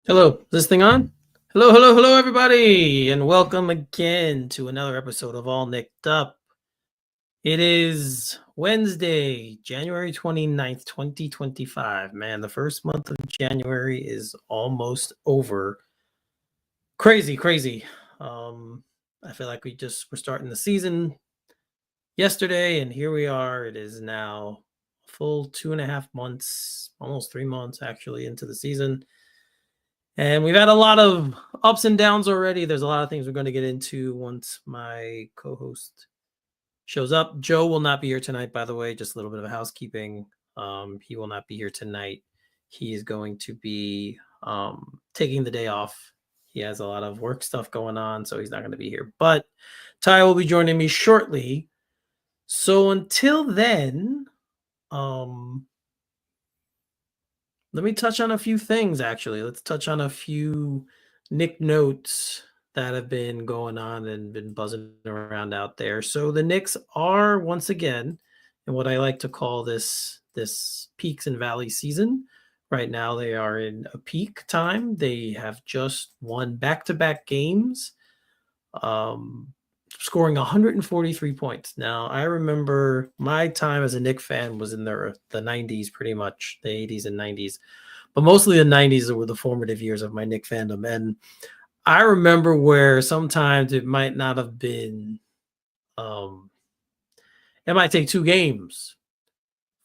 Hello, is this thing on? Hello, hello, hello, everybody, and welcome again to another episode of All Nicked Up. It is Wednesday, January 29th, 2025. Man, the first month of January is almost over. Crazy, crazy. I feel like we're starting the season yesterday, and here we are. It is now a full 2.5 months, almost 3 months actually, into the season. And we've had a lot of ups and downs already. There's a lot of things we're going to get into once my co-host shows up. Joe will not be here tonight, by the way. Just a little bit of housekeeping. He will not be here tonight. He is going to be taking the day off. He has a lot of work stuff going on, so he's not going to be here. But Ty will be joining me shortly. So until then, um, let me touch on a few things, actually. Let's touch on a few Nick notes that have been going on and been buzzing around out there. So the Knicks are once again in what I like to call this peaks and valleys season. Right now, they are in a peak time. They have just won back-to-back games, um, scoring 143 points. Now, I remember my time as a Knick fan was in the 90s, pretty much the 80s and 90s, but mostly the 90s were the formative years of my Knick fandom. And I remember where sometimes it might not have been, um, it might take two games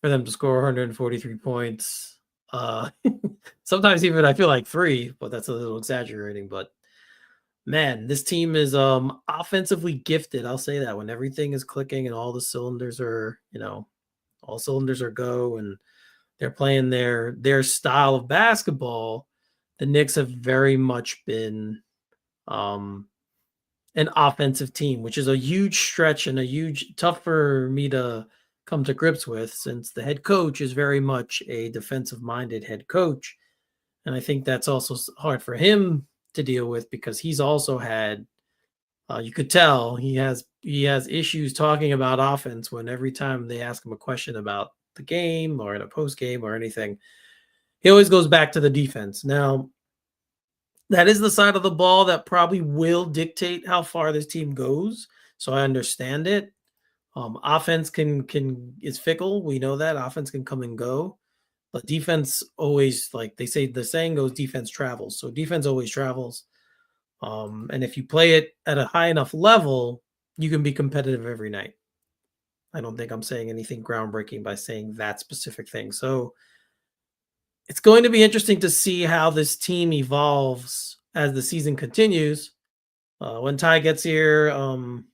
for them to score 143 points. Uh, Sometimes even I feel like three, but that's a little exaggerating. But man, this team is offensively gifted. I'll say that when everything is clicking and all the cylinders are, all cylinders are go and they're playing their style of basketball, the Knicks have very much been um an offensive team, which is a huge stretch and a huge tough for me to come to grips with since the head coach is very much a defensive minded head coach. And I think that's also hard for him to deal with because he's also had you could tell he has issues talking about offense when every time they ask him a question about the game or in a post game or anything, he always goes back to the defense. Now, that is the side of the ball that probably will dictate how far this team goes. So I understand it. Offense can is fickle. We know that offense can come and go, but defense always, like they say, the saying goes, defense travels. So defense always travels. And if you play it at a high enough level, you can be competitive every night. I don't think I'm saying anything groundbreaking by saying that specific thing. So it's going to be interesting to see how this team evolves as the season continues. When Ty gets here,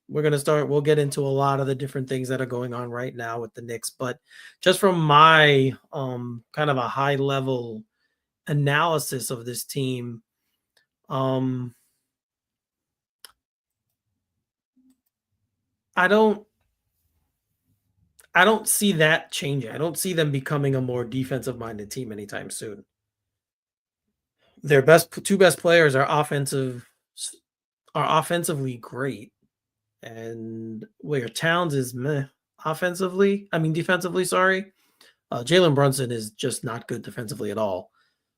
we'll get into a lot of the different things that are going on right now with the Knicks. But just from my kind of a high level analysis of this team, um, I don't I don't see that changing. I don't see them becoming a more defensive minded team anytime soon. Their two best players are offensively great, and where Towns is meh offensively. I mean defensively. Sorry, Jalen Brunson is just not good defensively at all.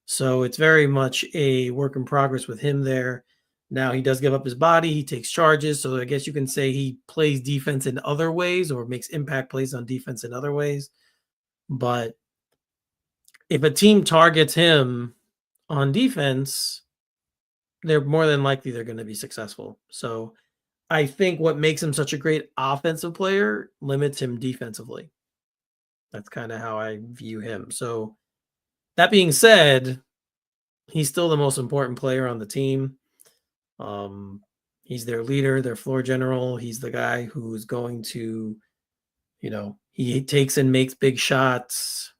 So it's very much a work in progress with him there. Now he does give up his body. He takes charges. So I guess you can say he plays defense in other ways or makes impact plays on defense in other ways. But if a team targets him on defense, they're more than likely they're going to be successful. So I think what makes him such a great offensive player limits him defensively. That's kind of how I view him. So that being said, he's still the most important player on the team. He's their leader, their floor general. He's the guy who's going to, he takes and makes big shots.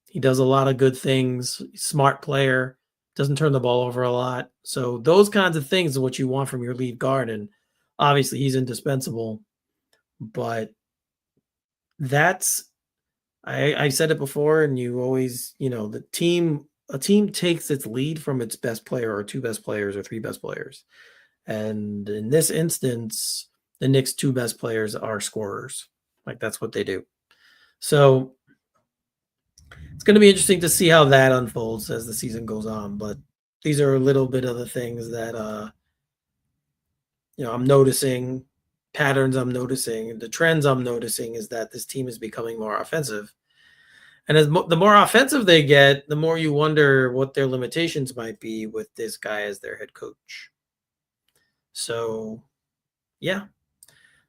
He does a lot of good things. Smart player, doesn't turn the ball over a lot. So those kinds of things are what you want from your lead guard. And obviously he's indispensable. But that's I said it before, and you always, a team takes its lead from its best player or two best players or three best players. And in this instance, the Knicks' two best players are scorers. Like that's what they do. So it's going to be interesting to see how that unfolds as the season goes on. But these are a little bit of the things that I'm noticing, patterns I'm noticing, the trends I'm noticing is that this team is becoming more offensive. And the more offensive they get, the more you wonder what their limitations might be with this guy as their head coach. So, yeah,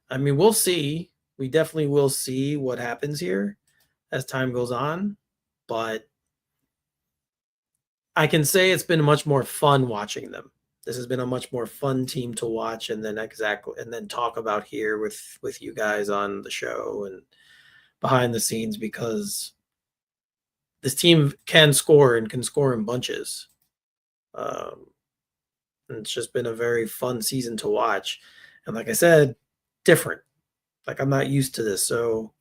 I mean, we'll see. We definitely will see what happens here as time goes on. But I can say it's been much more fun watching them. This has been a much more fun team to watch and then talk about here with you guys on the show and behind the scenes because this team can score and can score in bunches. Um, and it's just been a very fun season to watch. And like I said, different. Like I'm not used to this. So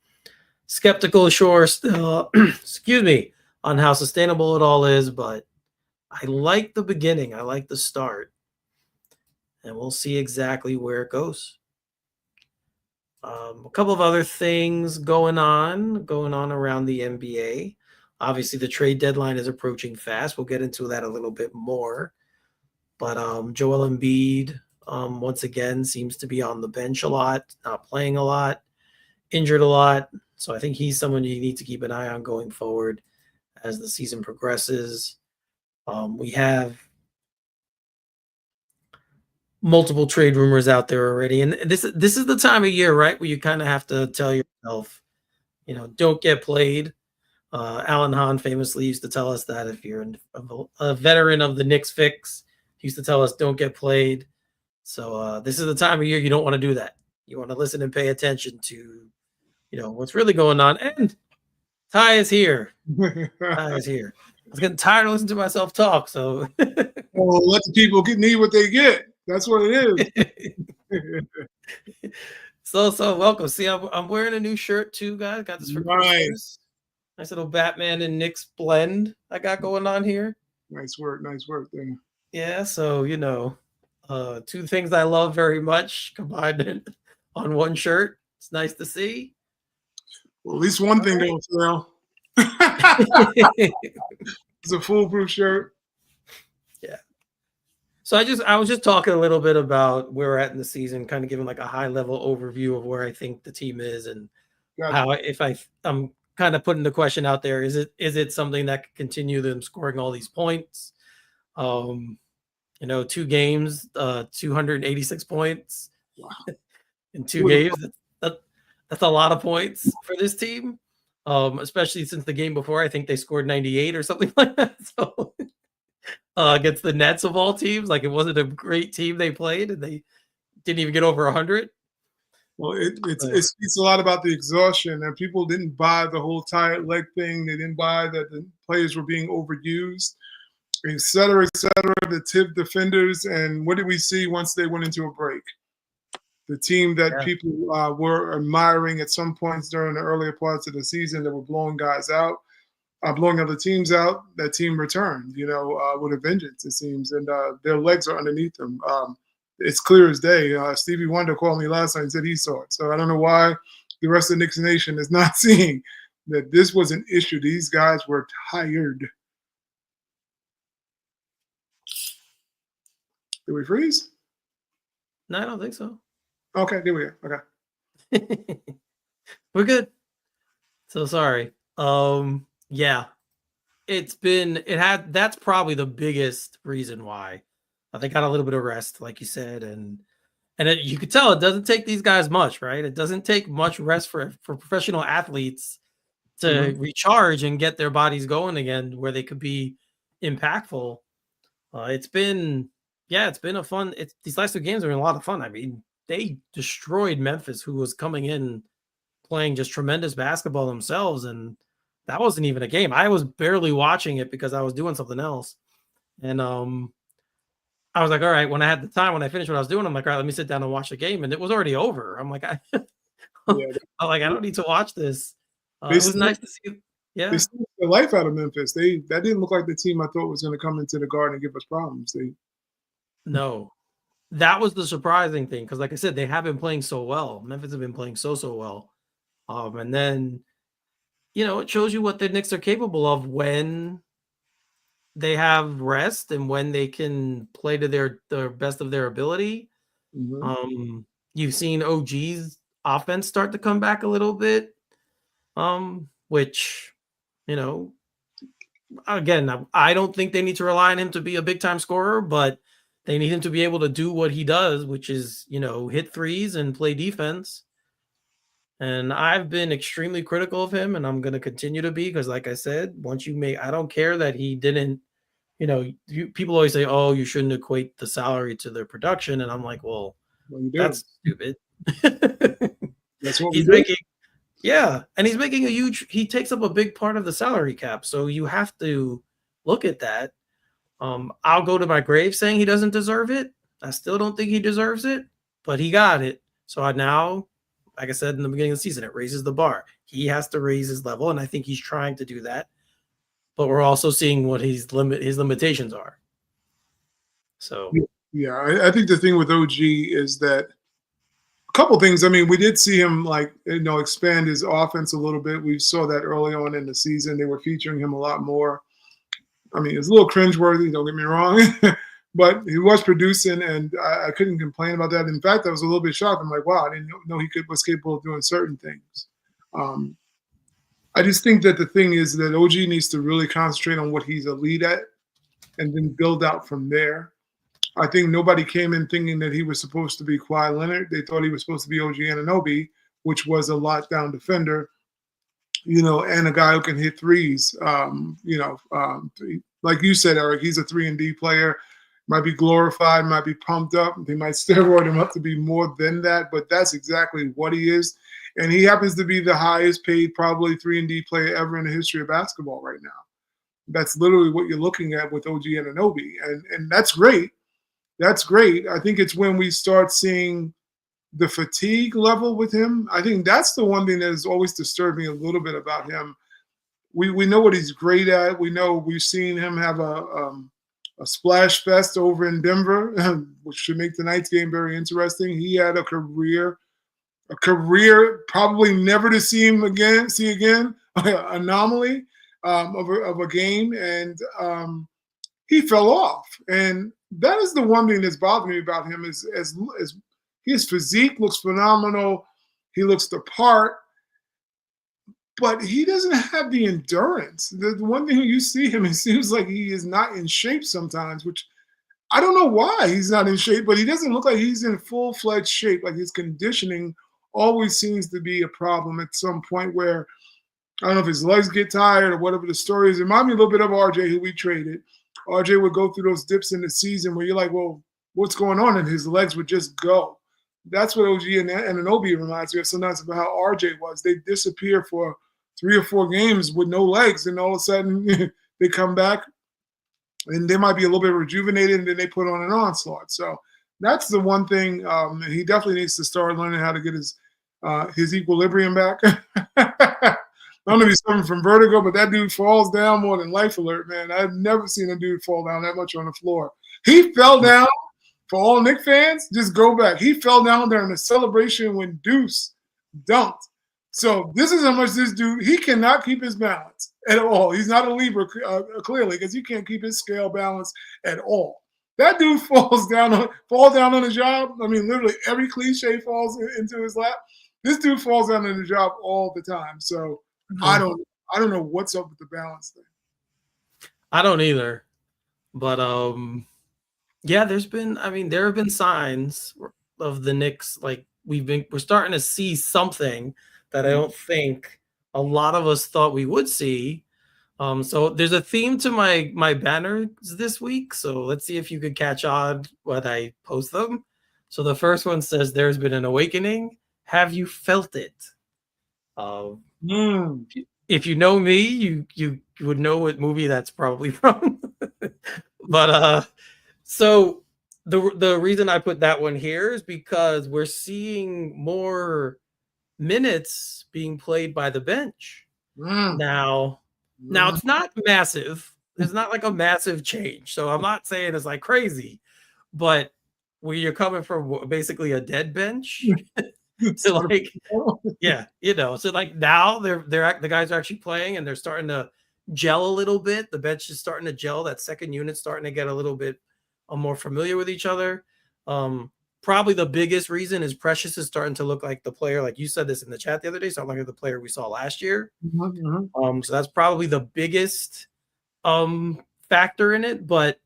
skeptical, sure, still, excuse me, on how sustainable it all is, but I like the beginning. I like the start. And we'll see exactly where it goes. A couple of other things going on around the NBA. Obviously, the trade deadline is approaching fast. We'll get into that a little bit more. But Joel Embiid, once again, seems to be on the bench a lot, not playing a lot, injured a lot. So I think he's someone you need to keep an eye on going forward as the season progresses. We have multiple trade rumors out there already, and this is the time of year, right, where you kind of have to tell yourself, don't get played. Alan Hahn famously used to tell us that if you're a veteran of the Knicks fix, he used to tell us don't get played. So this is the time of year you don't want to do that. You want to listen and pay attention to, what's really going on. And Ty is here. Ty is here. I was getting tired of listening to myself talk. So well, let the people need what they get. That's what it is. so welcome. See, I'm wearing a new shirt too, guys. Got this for Christmas. Nice little Batman and Knicks blend I got going on here. Nice work there. Yeah, so two things I love very much combined on one shirt. It's nice to see. Well, at least one thing don't fail. It's a foolproof shirt. Yeah. So I was just talking a little bit about where we're at in the season, kind of giving like a high level overview of where I think the team is and how I'm kind of putting the question out there, is it something that could continue them scoring all these points? 2 games, 286 points in 2 games. That's a lot of points for this team, especially since the game before, I think they scored 98 or something like that. So against the Nets of all teams, like it wasn't a great team they played, and they didn't even get over 100. Well, it speaks a lot about the exhaustion, and people didn't buy the whole tired leg thing. They didn't buy that the players were being overused, et cetera, the tip defenders. And what did we see once they went into a break? The team that people were admiring at some points during the earlier parts of the season that were blowing guys out, blowing other teams out, that team returned, with a vengeance, it seems. And their legs are underneath them. It's clear as day. Stevie Wonder called me last night and said he saw it. So I don't know why the rest of the Knicks Nation is not seeing that this was an issue. These guys were tired. Did we freeze? No, I don't think so. Okay, there we go. Okay. We're good. So sorry. Yeah. That's probably the biggest reason why. They got a little bit of rest, like you said, and you could tell it doesn't take these guys much, right? It doesn't take much rest for professional athletes to recharge and get their bodies going again, where they could be impactful. It's been a fun. These last 2 games have been a lot of fun. I mean, they destroyed Memphis, who was coming in playing just tremendous basketball themselves, and that wasn't even a game. I was barely watching it because I was doing something else, and I was like, all right, when I had the time, when I finished what I was doing, I'm like, all right, let me sit down and watch the game. And it was already over. I'm like, I don't need to watch this. It was nice to see. Yeah. They snuck the life out of Memphis. That didn't look like the team I thought was going to come into the Garden and give us problems. No, that was the surprising thing. Cause like I said, they have been playing so well. Memphis have been playing so well. And then, it shows you what the Knicks are capable of when they have rest and when they can play to the best of their ability. Mhm. You've seen OG's offense start to come back a little bit, which, you know, again, I don't think they need to rely on him to be a big time scorer, but they need him to be able to do what he does, which is, hit threes and play defense. And I've been extremely critical of him, and I'm going to continue to be because, like I said, I don't care that he didn't, people always say, oh, you shouldn't equate the salary to their production. And I'm like, well, Well, you do. that's stupid. That's what we He's do. making, yeah, and he's making he takes up a big part of the salary cap. So you have to look at that. I'll go to my grave saying he doesn't deserve it. I still don't think he deserves it, but he got it. So now, like I said in the beginning of the season, it raises the bar. He has to raise his level, and I think he's trying to do that. But we're also seeing what his limitations are. So Yeah, I think the thing with OG is that a couple things. I mean, we did see him expand his offense a little bit. We saw that early on in the season. They were featuring him a lot more. I mean, it's a little cringeworthy, don't get me wrong, but he was producing, and I couldn't complain about that. In fact, I was a little bit shocked. I'm like, wow, I didn't know he was capable of doing certain things. I just think that the thing is that OG needs to really concentrate on what he's elite at and then build out from there. I think nobody came in thinking that he was supposed to be Kawhi Leonard. They thought he was supposed to be OG Anunoby, which was a lockdown defender, and a guy who can hit threes. Like you said, Eric, he's a 3-and-D player. Might be glorified, might be pumped up. They might steroid him up to be more than that, but that's exactly what he is. And he happens to be the highest paid, probably 3-and-D player ever in the history of basketball right now. That's literally what you're looking at with OG Anunoby. And that's great. That's great. I think it's when we start seeing the fatigue level with him. I think that's the one thing that has always disturbed me a little bit about him. We know what he's great at. We know we've seen him have a splash fest over in Denver, which should make tonight's game very interesting. He had a career probably never to see again, anomaly of a game, and he fell off. And that is the one thing that's bothered me about him is as his physique looks phenomenal. He looks the part, but he doesn't have the endurance. The one thing you see him, it seems like he is not in shape sometimes, which I don't know why he's not in shape, but he doesn't look like he's in full-fledged shape. Like his conditioning always seems to be a problem at some point where, I don't know if his legs get tired or whatever the story is. It reminds me a little bit of RJ, who we traded. RJ would go through those dips in the season where you're like, well, what's going on? And his legs would just go. That's what OG and Anunoby reminds me of sometimes about how RJ was. They disappear for 3 or 4 games with no legs, and all of a sudden they come back and they might be a little bit rejuvenated, and then they put on an onslaught. So that's the one thing. He definitely needs to start learning how to get his equilibrium back. I don't know if he's coming from vertigo, but that dude falls down more than Life Alert, man. I've never seen a dude fall down that much on the floor. He fell down. For all Knick fans, just go back. He fell down during the celebration when Deuce dunked. So this is how much this dude, he cannot keep his balance at all. He's not a Libra, clearly, because he can't keep his scale balance at all. That dude falls down on the job. I mean, literally every cliche falls into his lap. This dude falls down on the job all the time. So I don't know what's up with the balance thing. I don't either. But yeah, there have been signs of the Knicks. Like we're starting to see something that I don't think a lot of us thought we would see. So there's a theme to my banners this week. So let's see if you could catch on when I post them. So the first one says, "There's been an awakening. Have you felt it?" If you know me, you would know what movie that's probably from. But so the reason I put that one here is because we're seeing more minutes being played by the bench. Now it's not massive. It's not like a massive change. So I'm not saying it's like crazy, but where you're coming from basically a dead bench to like, yeah, so like now the guys are actually playing and they're starting to gel a little bit. The bench is starting to gel. That second unit's starting to get a little bit more familiar with each other. Probably the biggest reason is Precious is starting to look like the player, like you said this in the chat the other day, starting like the player we saw last year. So that's probably the biggest factor in it. But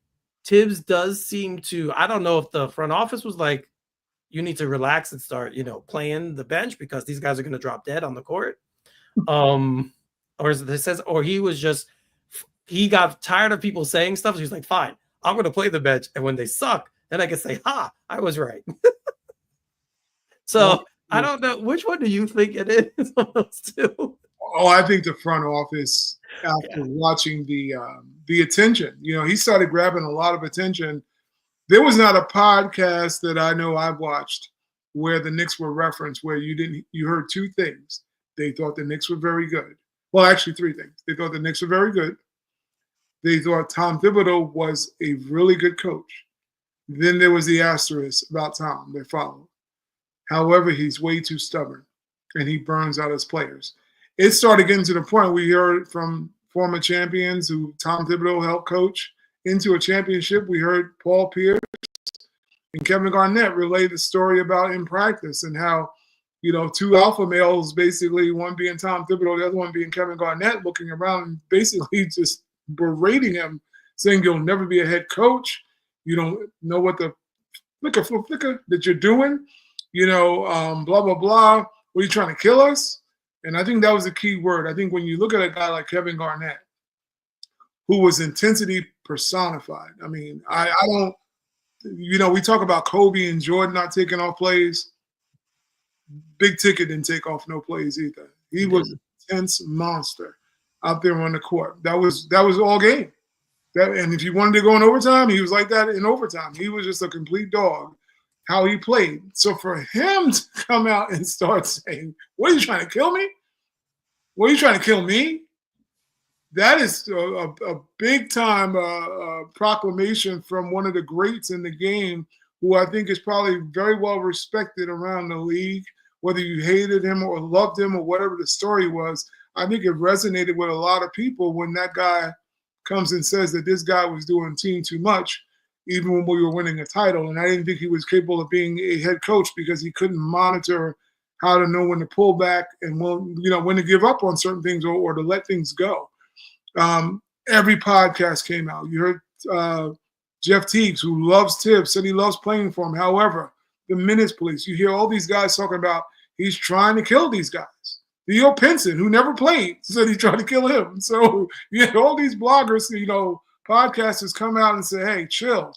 Tibbs does seem to, I don't know if the front office was like, you need to relax and start, playing the bench because these guys are going to drop dead on the court. Or as it says, or he got tired of people saying stuff. So he's like, fine, I'm going to play the bench. And when they suck, then I can say, ha, I was right. So I don't know. Which one do you think it is of those two? Oh, I think the front office, after watching the attention, he started grabbing a lot of attention. There was not a podcast that I know I've watched where the Knicks were referenced where you heard two things. They thought the Knicks were very good. Well, actually three things. They thought the Knicks were very good. They thought Tom Thibodeau was a really good coach. Then there was the asterisk about Tom that followed. However, he's way too stubborn and he burns out his players. It started getting to the point we heard from former champions who Tom Thibodeau helped coach into a championship. We heard Paul Pierce and Kevin Garnett relay the story about in practice and how, two alpha males, basically one being Tom Thibodeau, the other one being Kevin Garnett, looking around and basically just berating him, saying you'll never be a head coach. You don't know what the flicker that you're doing, blah, blah, blah. What are you trying to kill us? And I think that was a key word. I think when you look at a guy like Kevin Garnett, who was intensity personified. I mean, I don't, we talk about Kobe and Jordan not taking off plays. Big Ticket didn't take off no plays either. He was an intense monster out there on the court. That was all game. And if you wanted to go in overtime, he was like that in overtime. He was just a complete dog, how he played. So for him to come out and start saying, what are you trying to kill me? What are you trying to kill me? That is a big-time proclamation from one of the greats in the game who I think is probably very well respected around the league, whether you hated him or loved him or whatever the story was. I think it resonated with a lot of people when that guy comes and says that this guy was doing team too much, even when we were winning a title. And I didn't think he was capable of being a head coach because he couldn't monitor how to know when to pull back and when to give up on certain things or to let things go. Every podcast came out. You heard Jeff Teagues, who loves Tibbs, said he loves playing for him. However, the minutes police, you hear all these guys talking about he's trying to kill these guys. Theo Pinson, who never played, said he tried to kill him. So you had all these bloggers, podcasters come out and say, hey, chill.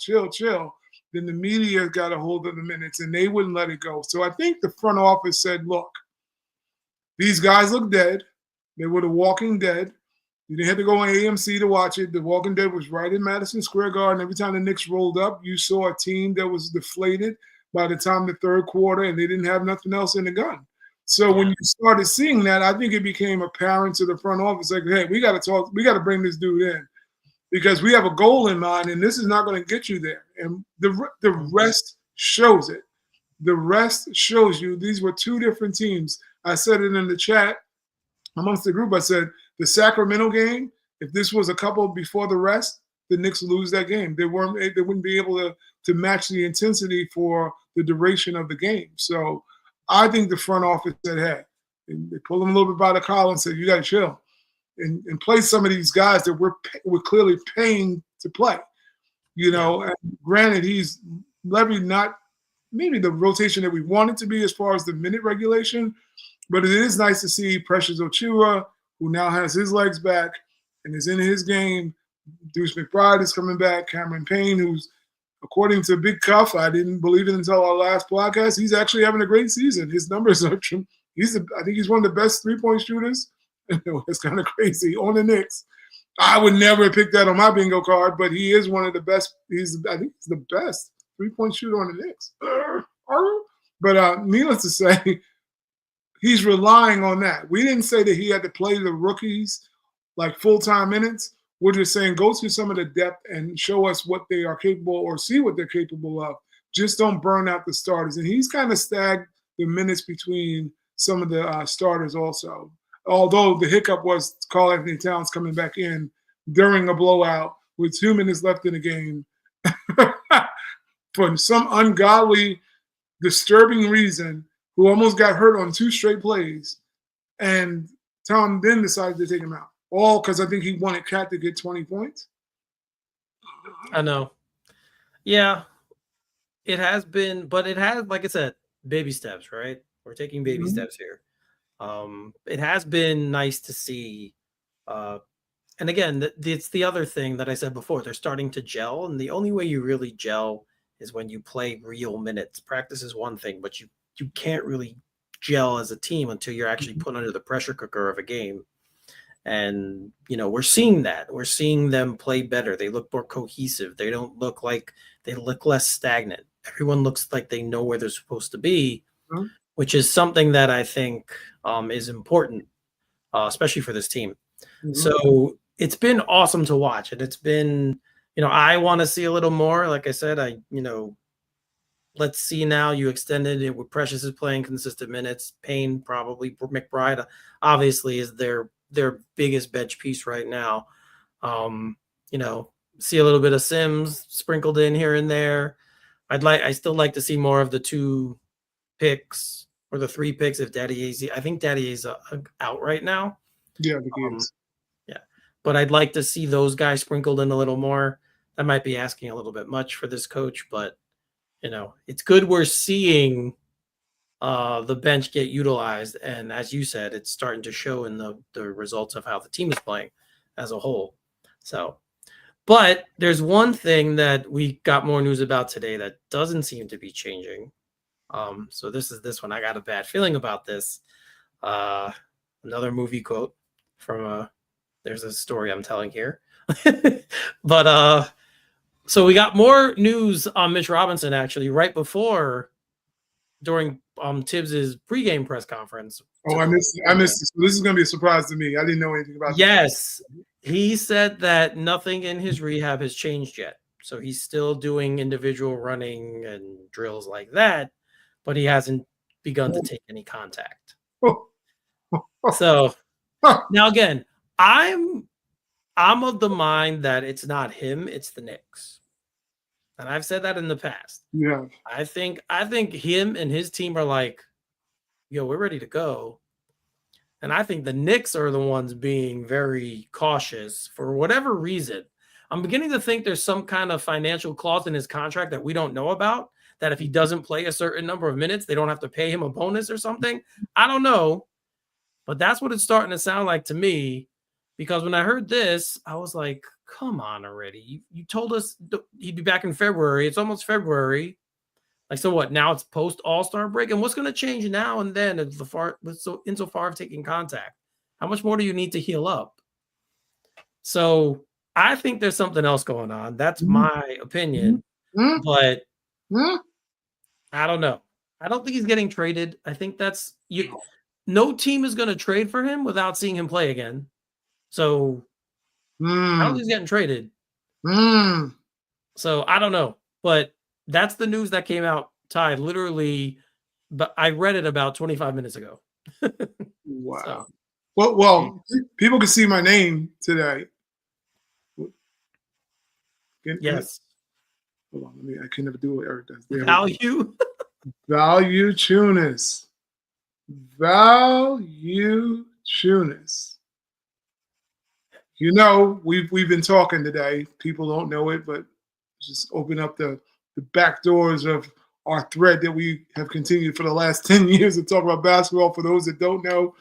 Then the media got a hold of the minutes and they wouldn't let it go. So I think the front office said, look, these guys look dead. They were the Walking Dead. You didn't have to go on AMC to watch it. The Walking Dead was right in Madison Square Garden. Every time the Knicks rolled up, you saw a team that was deflated by the time the third quarter, and they didn't have nothing else in the gun. So when you started seeing that, I think it became apparent to the front office, like, hey, we got to talk. We got to bring this dude in because we have a goal in mind, and this is not going to get you there. And the rest shows it. The rest shows you these were two different teams. I said it in the chat amongst the group. I said, the Sacramento game, if this was a couple before the rest, the Knicks lose that game. They wouldn't be able to match the intensity for the duration of the game. So I think the front office said, hey, and they pulled them a little bit by the collar and said, you got to chill and play some of these guys that we're clearly paying to play. And granted, he's levied not maybe the rotation that we want it to be as far as the minute regulation, but it is nice to see Precious Achiuwa, who now has his legs back and is in his game. Deuce McBride is coming back. Cameron Payne, who's, according to Big Cuff, I didn't believe it until our last podcast, he's actually having a great season. His numbers are I think he's one of the best three-point shooters. It's kind of crazy on the Knicks. I would never pick that on my bingo card, but he is one of the best. I think he's the best three-point shooter on the Knicks. But needless to say, he's relying on that. We didn't say that he had to play the rookies like full-time minutes. We're just saying go through some of the depth and show us what they are capable or see what they're capable of. Just don't burn out the starters. And he's kind of stacked the minutes between some of the starters also. Although the hiccup was Karl Anthony Towns coming back in during a blowout with 2 minutes left in the game for some ungodly, disturbing reason, who almost got hurt on 2 straight plays. And Tom then decided to take him out. All because I think he wanted Cat to get 20 points. I know. Yeah, it has been, but it has, like I said, baby steps, right? We're taking baby steps here. It has been nice to see. And again, it's the other thing that I said before. They're starting to gel, and the only way you really gel is when you play real minutes. Practice is one thing, but you can't really gel as a team until you're actually put under the pressure cooker of a game. And we're seeing that. We're seeing them play better. They look more cohesive. They don't look like they look less stagnant. Everyone looks like they know where they're supposed to be, which is something that I think is important, especially for this team. So it's been awesome to watch, and it's been, I want to see a little more. Like I said, let's see now. You extended it with Precious is playing consistent minutes. Payne probably, McBride obviously is their biggest bench piece right now. See a little bit of Sims sprinkled in here and there. I still like to see more of the 2 picks or the 3 picks if Daddy AZ. I think Daddy is out right now. Yeah, the games. Yeah, but I'd like to see those guys sprinkled in a little more. That might be asking a little bit much for this coach, but it's good we're seeing the bench get utilized, and as you said, it's starting to show in the results of how the team is playing as a whole. So, but there's one thing that we got more news about today that doesn't seem to be changing. So this one. I got a bad feeling about this. Another movie quote from there's a story I'm telling here. But so we got more news on Mitch Robinson actually right before during Tibbs's pregame press conference. Oh, I missed this. This is going to be a surprise to me. I didn't know anything about Yes. He said that nothing in his rehab has changed yet. So he's still doing individual running and drills like that, but he hasn't begun to take any contact. So now again, I'm of the mind that it's not him, it's the Knicks. And I've said that in the past. Yeah. I think him and his team are like, yo, we're ready to go. And I think the Knicks are the ones being very cautious for whatever reason. I'm beginning to think there's some kind of financial clause in his contract that we don't know about, that if he doesn't play a certain number of minutes, they don't have to pay him a bonus or something. I don't know. But that's what it's starting to sound like to me, because when I heard this, I was like, come on already. You told us he'd be back in February. It's almost February. Like, so what? Now it's post All-Star break, and what's going to change now and then insofar of taking contact? How much more do you need to heal up? So I think there's something else going on. That's my opinion, but I don't know. I don't think he's getting traded. I think that's you. No team is going to trade for him without seeing him play again. So I don't think he's getting traded. So I don't know, but that's the news that came out, Ty, literally, but I read it about 25 minutes ago. Wow. So, well, people can see my name today. Yes. Hold on, I can never do what Eric does. Value. Valanciunas. Valanciunas. We've been talking today. People don't know it, but just open up the back doors of our thread that we have continued for the last 10 years to talk about basketball. For those that don't know,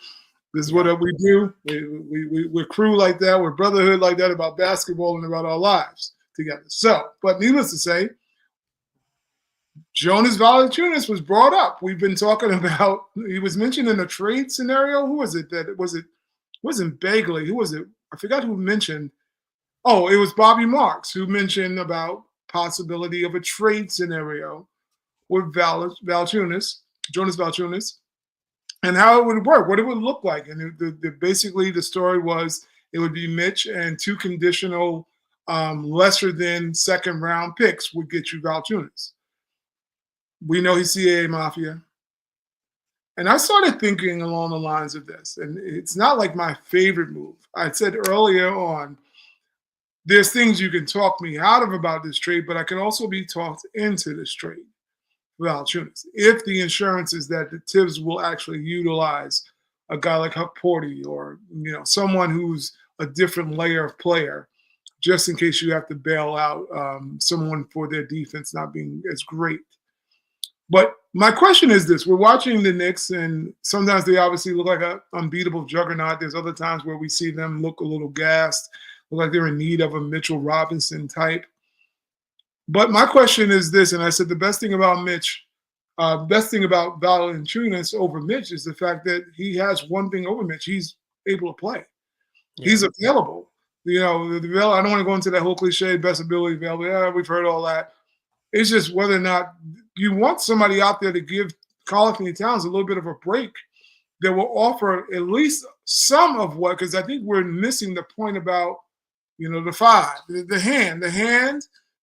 this is what we do. We're crew like that. We're brotherhood like that about basketball and about our lives together. So, but needless to say, Jonas Valanciunas was brought up. We've been talking about, he was mentioned in a trade scenario. Who was it that it wasn't Bagley? Who was it? I forgot who mentioned. Oh, it was Bobby Marks who mentioned about possibility of a trade scenario with Valanciunas, Jonas Valanciunas, and how it would work, what it would look like. And basically the story was it would be Mitch and 2 conditional lesser than second round picks would get you Valanciunas. We know he's CAA Mafia. And I started thinking along the lines of this, and it's not like my favorite move. I said earlier on, there's things you can talk me out of about this trade, but I can also be talked into this trade. Valanciunas, if the insurance is that the Tibbs will actually utilize a guy like Huck Porty or someone who's a different layer of player, just in case you have to bail out someone for their defense not being as great. But my question is this: we're watching the Knicks, and sometimes they obviously look like an unbeatable juggernaut. There's other times where we see them look a little gassed, look like they're in need of a Mitchell Robinson type. But my question is this, and I said the best thing about best thing about Valanciunas over Mitch is the fact that he has one thing over Mitch: he's able to play. Yeah. He's available. I don't want to go into that whole cliche best ability available. Yeah, we've heard all that. It's just whether or not you want somebody out there to give Karl-Anthony Towns a little bit of a break that will offer at least some of what, because I think we're missing the point about, the five, the hand,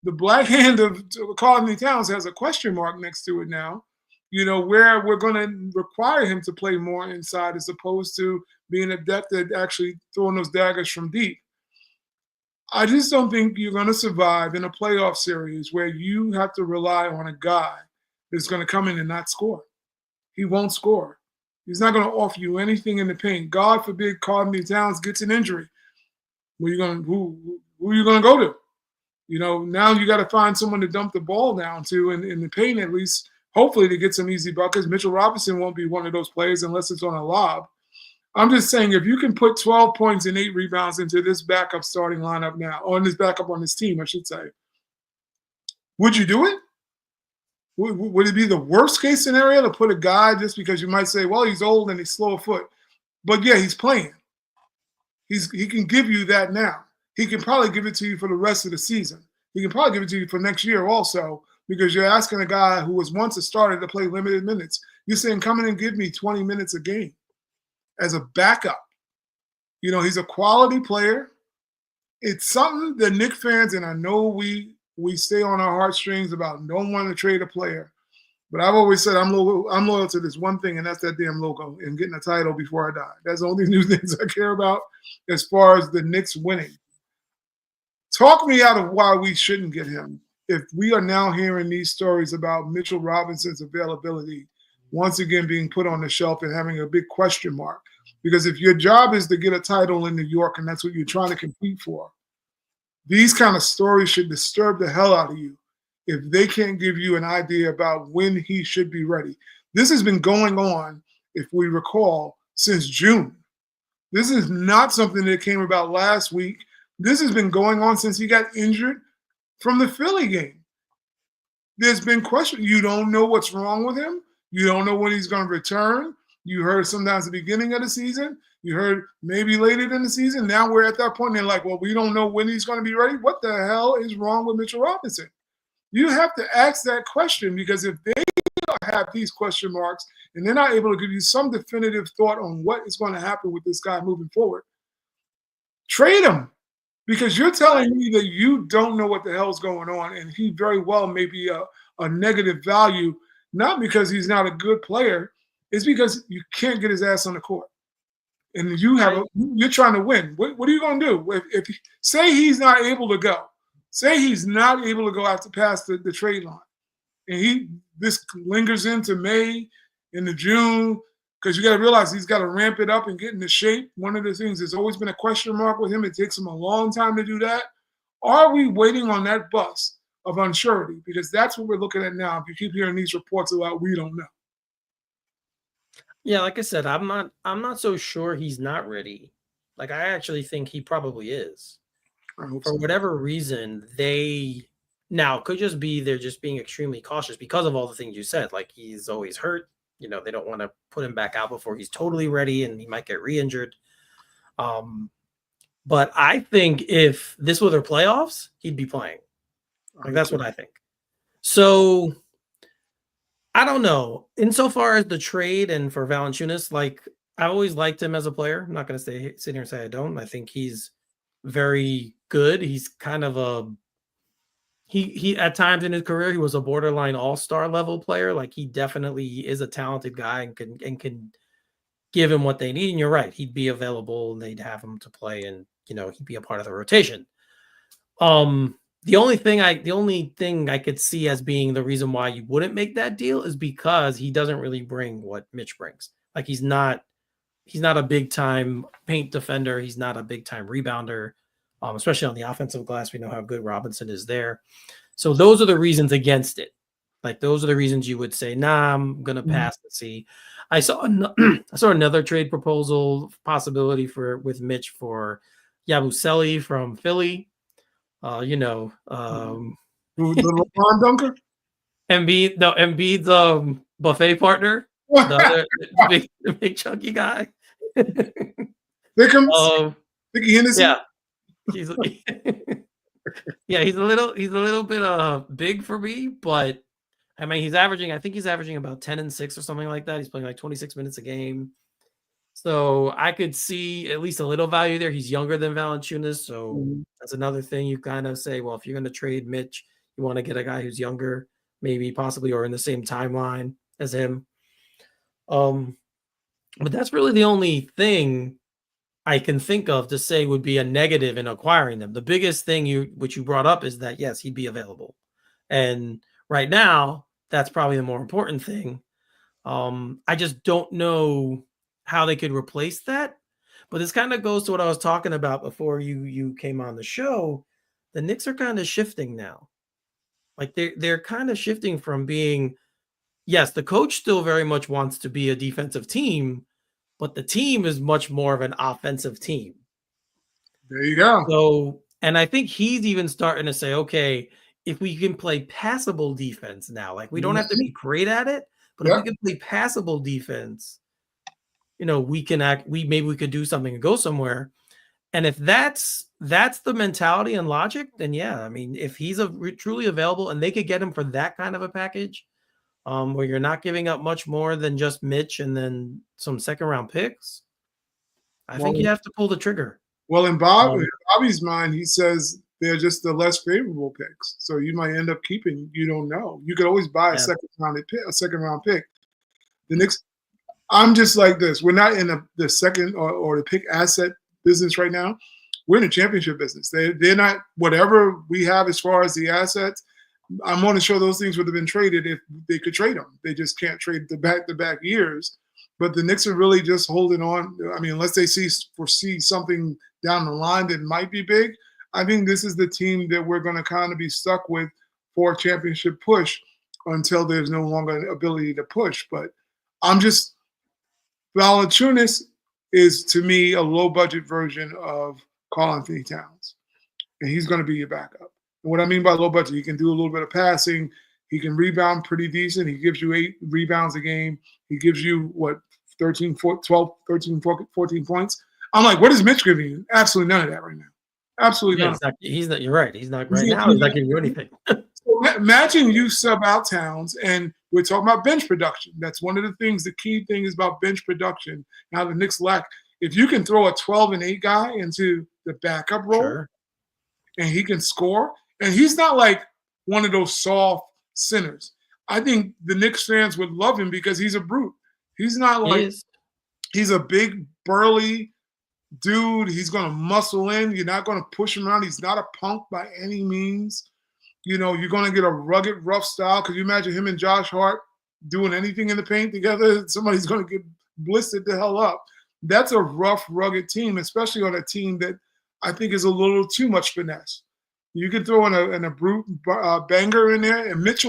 the black hand of Karl-Anthony Towns has a question mark next to it now, where we're going to require him to play more inside as opposed to being adept at actually throwing those daggers from deep. I just don't think you're going to survive in a playoff series where you have to rely on a guy that's going to come in and not score. He won't score. He's not going to offer you anything in the paint. God forbid Karl-Anthony Towns gets an injury. Who are you going to go to? Now you got to find someone to dump the ball down to in the paint at least, hopefully to get some easy buckets. Mitchell Robinson won't be one of those players unless it's on a lob. I'm just saying, if you can put 12 points and 8 rebounds into this backup starting lineup now, or in this backup on this team, I should say, would you do it? Would it be the worst case scenario to put a guy just because you might say, well, he's old and he's slow of foot, but yeah, he's playing. He can give you that now. He can probably give it to you for the rest of the season. He can probably give it to you for next year also, because you're asking a guy who was once a starter to play limited minutes. You're saying, come in and give me 20 minutes a game as a backup. He's a quality player. It's something that Knick fans, and I know we stay on our heartstrings about don't want to trade a player, but I've always said I'm loyal to this one thing, and that's that damn logo and getting a title before I die. That's the only new things I care about as far as the Knicks winning. Talk me out of why we shouldn't get him if we are now hearing these stories about Mitchell Robinson's availability once again being put on the shelf and having a big question mark. Because if your job is to get a title in New York and that's what you're trying to compete for, these kind of stories should disturb the hell out of you if they can't give you an idea about when he should be ready. This has been going on, if we recall, since June. This is not something that came about last week. This has been going on since he got injured from the Philly game. There's been questions. You don't know what's wrong with him. You don't know when he's going to return. You heard sometimes the beginning of the season. You heard maybe later in the season. Now we're at that point and they're like, well, we don't know when he's going to be ready. What the hell is wrong with Mitchell Robinson? You have to ask that question, because if they have these question marks and they're not able to give you some definitive thought on what is going to happen with this guy moving forward, trade him. Because you're telling me that you don't know what the hell's going on, and he very well may be a negative value, not because he's not a good player, it's because you can't get his ass on the court. And you're trying to win. What are you going to do? If say he's not able to go, say he's not able to go after past the trade line, and this lingers into May, into June, because you got to realize he's got to ramp it up and get into shape. One of the things that's always been a question mark with him, it takes him a long time to do that. Are we waiting on that bus of unsurety? Because that's what we're looking at now. If you keep hearing these reports about we don't know. Yeah, like I said, I'm not so sure he's not ready. Like, I actually think he probably is. For whatever reason, now could just be they're just being extremely cautious because of all the things you said. Like, he's always hurt. They don't want to put him back out before he's totally ready and he might get re-injured. But I think if this were their playoffs, he'd be playing. Like, that's what I think. So I don't know. Insofar as the trade and for Valanciunas, like, I always liked him as a player. I'm not going to sit here and say I don't. I think he's very good. He's kind of he at times in his career, he was a borderline all-star level player. Like, he definitely is a talented guy and can give him what they need. And you're right, he'd be available and they'd have him to play, and he'd be a part of the rotation. The only thing I could see as being the reason why you wouldn't make that deal is because he doesn't really bring what Mitch brings. Like, he's not a big time paint defender. He's not a big time rebounder, especially on the offensive glass. We know how good Robinson is there. So those are the reasons against it. Like, those are the reasons you would say, nah, I'm gonna Mhm. pass and see. I saw I saw another trade proposal possibility with Mitch for Yabusele from Philly. Uh, you know, um, The LeBron dunker. Embiid's buffet partner, the big chunky guy. Thickums, um, Thicky Hennessy. yeah, he's yeah, he's a little bit big for me, but I mean, I think he's averaging about 10 and 6 or something like that. He's playing like 26 minutes a game. So I could see at least a little value there. He's younger than Valanciunas, so Mhm. that's another thing you kind of say, well, if you're going to trade Mitch, you want to get a guy who's younger, maybe possibly or in the same timeline as him. Um, but that's really the only thing I can think of to say would be a negative in acquiring them. The biggest thing which you brought up is that yes, he'd be available. And right now, that's probably the more important thing. I just don't know how they could replace that. But this kind of goes to what I was talking about before you came on the show. The Knicks are kind of shifting now. Like, they're kind of shifting from being, yes, the coach still very much wants to be a defensive team, but the team is much more of an offensive team. There you go. So, and I think he's even starting to say, okay, if we can play passable defense now, like, we don't have to Mhm. be great at it, but if we Yep. can play passable defense, we can maybe we could do something and go somewhere. And if that's the mentality and logic, then yeah, I mean, if he's truly available and they could get him for that kind of a package, where you're not giving up much more than just Mitch and then some second round picks, I think Well, you have to pull the trigger. well, in Um, Bobby's mind, he says they're just the less favorable picks. So you might end up keeping. You don't know. You could always buy yeah, a second round pick. The Knicks. I'm just like this. We're not in the second or the pick asset business right now. We're in the championship business. They're not whatever we have as far as the assets. I'm to show those things would have been traded if they could trade them. They just can't trade the back-to-back years. But the Knicks are really just holding on. I mean, unless they foresee something down the line that might be big, I think this is the team that we're going to kind of be stuck with for a championship push until there's no longer an ability to push. But I'm just Valanciunas is to me a low budget version of Karl Anthony Towns, and he's going to be your backup. And what I mean by low budget, he can do a little bit of passing. He can rebound pretty decent. He gives you 8 rebounds a game. He gives you what 13, 12, 13, 14 points. I'm like, what is Mitch giving you? Absolutely none of that right now. Absolutely yeah, none. he's not. You're right. He's not He's right not now. giving He's not giving you you anything. so imagine you sub out Towns, and we're talking about bench production. That's one of the things. The key thing is about bench production. Now the Knicks lack. If you can throw a 12 and 8 guy into the backup role, Sure, and he can score, and he's not like one of those soft centers. I think the Knicks fans would love him because he's a brute. He's not he like is. he's a big burly dude. He's going to muscle in. You're not going to push him around. He's not a punk by any means. You're going to get a rugged, rough style. Could you imagine him and Josh Hart doing anything in the paint together? Somebody's going to get blistered the hell up. That's a rough, rugged team, especially on a team that I think is a little too much finesse. You can throw in a brute banger in there, and Mitch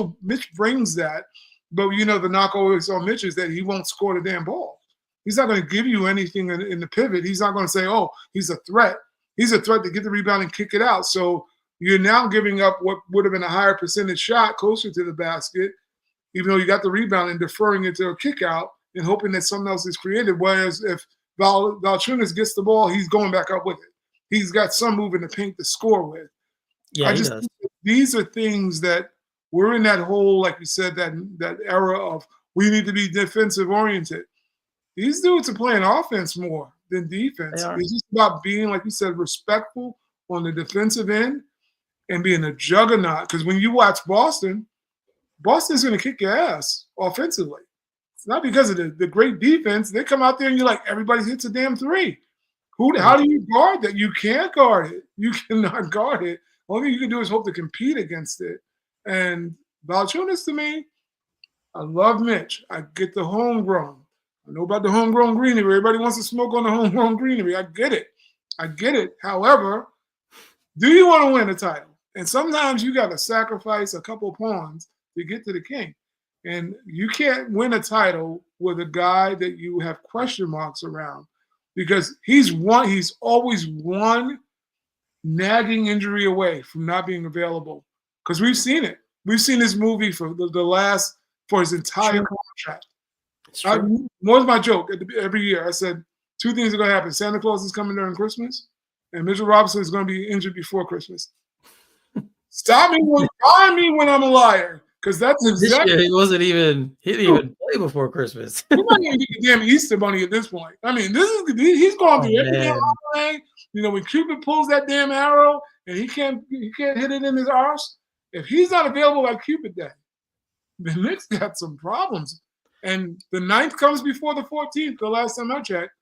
brings that. But the knock always on Mitch is that he won't score the damn ball. He's not going to give you anything in the pivot. He's not going to say, "Oh, he's a threat." He's a threat to get the rebound and kick it out. So you're now giving up what would have been a higher percentage shot closer to the basket, even though you got the rebound and deferring it to a kick out and hoping that something else is created. Whereas if Valanciunas gets the ball, he's going back up with it. He's got some move in the paint to score with. Yeah, I he just does. think that these are things that we're in that whole, like you said, that era of we need to be defensive oriented. These dudes are playing offense more than They defense. are. It's just about being, like you said, respectful on the defensive end and being a juggernaut. Because when you watch Boston, Boston's going to kick your ass offensively. It's not because of the great defense. They come out there and you're like, everybody hits a damn three. How do you guard that? You can't guard it. You cannot guard it. All you can do is hope to compete against it. And Valanciunas, to me, I love Mitch. I get the homegrown. I know about the homegrown greenery. Everybody wants to smoke on the homegrown greenery. I get it. I get it. However, do you want to win a title? And sometimes you got to sacrifice a couple pawns to get to the king. And you can't win a title with a guy that you have question marks around, because he's always one nagging injury away from not being available. Because we've seen it. We've seen this movie for for his entire contract. What's my joke every year? I said, two things are going to happen. Santa Claus is coming during Christmas, and Mitchell Robinson is going to be injured before Christmas. Find me when I'm a liar, because that's exactly. This year he didn't even play before Christmas. He might even be the damn Easter Bunny at this point. I mean, he's going through every damn holiday. You know, when Cupid pulls that damn arrow and he can't hit it in his arse, if he's not available like Cupid Day, the Knicks got some problems. And the 9th comes before the 14th, the last time I checked.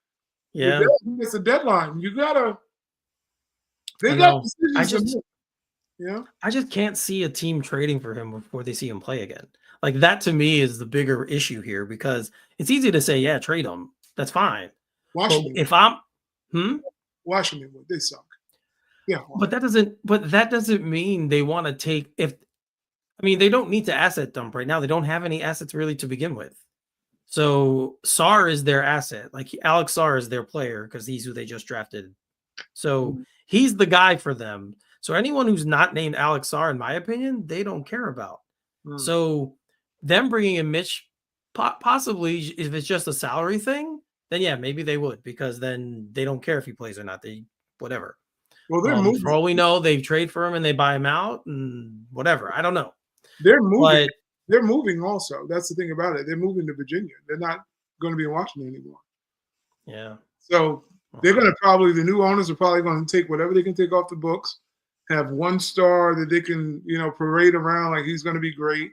Yeah. It's a deadline. You gotta I just can't see a team trading for him before they see him play again. Like, that to me is the bigger issue here, because it's easy to say, yeah, trade him. That's fine. Washington. But if I'm Washington, they suck. Yeah. But that doesn't mean they want to take they don't need to asset dump right now. They don't have any assets really to begin with. So Sarr is their asset. Like, Alex Sarr is their player because he's who they just drafted. So he's the guy for them. So anyone who's not named Alex Sarr, in my opinion, they don't care about. So them bringing in Mitch, possibly if it's just a salary thing, then yeah, maybe they would, because then they don't care if he plays or not. Whatever. Well, they're moving. For all we know, they trade for him and they buy him out and whatever. I don't know. They're moving. They're moving also. That's the thing about it. They're moving to Virginia. They're not going to be in Washington anymore. Yeah. So they're going to the new owners are probably going to take whatever they can take off the books, have one star that they can, parade around like he's going to be great,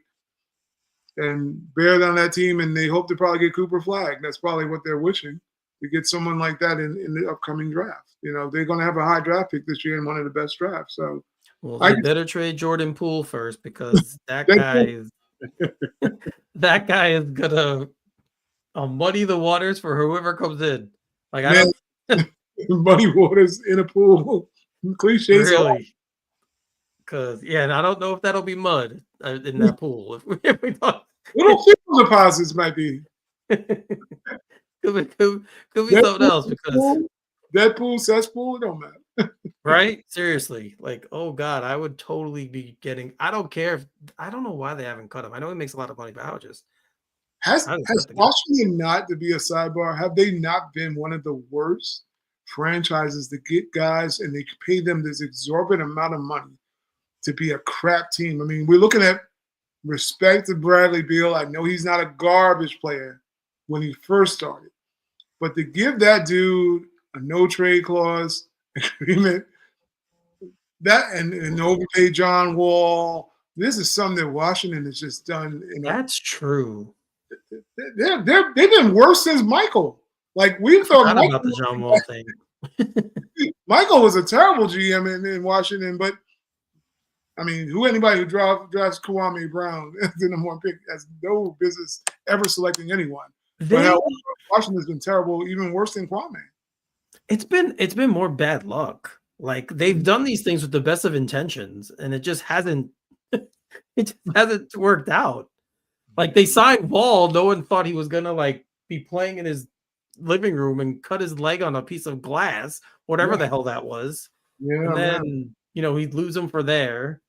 and bear down that team. And they hope to probably get Cooper Flagg. That's probably what they're wishing, to get someone like that in the upcoming draft. They're going to have a high draft pick this year and one of the best drafts. So, well, they better trade Jordan Poole first, because that guy is gonna muddy the waters for whoever comes in. Like, I don't muddy waters in a pool. Cliches. Really? Because and I don't know if that'll be mud in that pool. If we don't. Little fuel deposits might be. could be something else, because Deadpool, cesspool, it don't matter. Right? Seriously. Like, oh God, I would totally be getting. I don't care I don't know why they haven't cut him. I know he makes a lot of money, but Has Washington, not to be a sidebar, have they not been one of the worst franchises to get guys and they pay them this exorbitant amount of money to be a crap team? I mean, we're looking at respect to Bradley Beal. I know he's not a garbage player when he first started, but to give that dude a no trade clause agreement, that and overpay John Wall, this is something that Washington has just done. That's true. They've been worse since Michael. Like, we thought about the John Wall thing. Michael was a terrible GM in Washington, but I mean, anybody who drafts Kwame Brown as the number one pick has no business ever selecting anyone. But Washington's been terrible, even worse than Kwame. It's been more bad luck. Like, they've done these things with the best of intentions, and it just hasn't worked out. Like, they signed Wall, no one thought he was gonna be playing in his living room and cut his leg on a piece of glass, whatever the hell that was. Yeah, and then he'd lose him for there.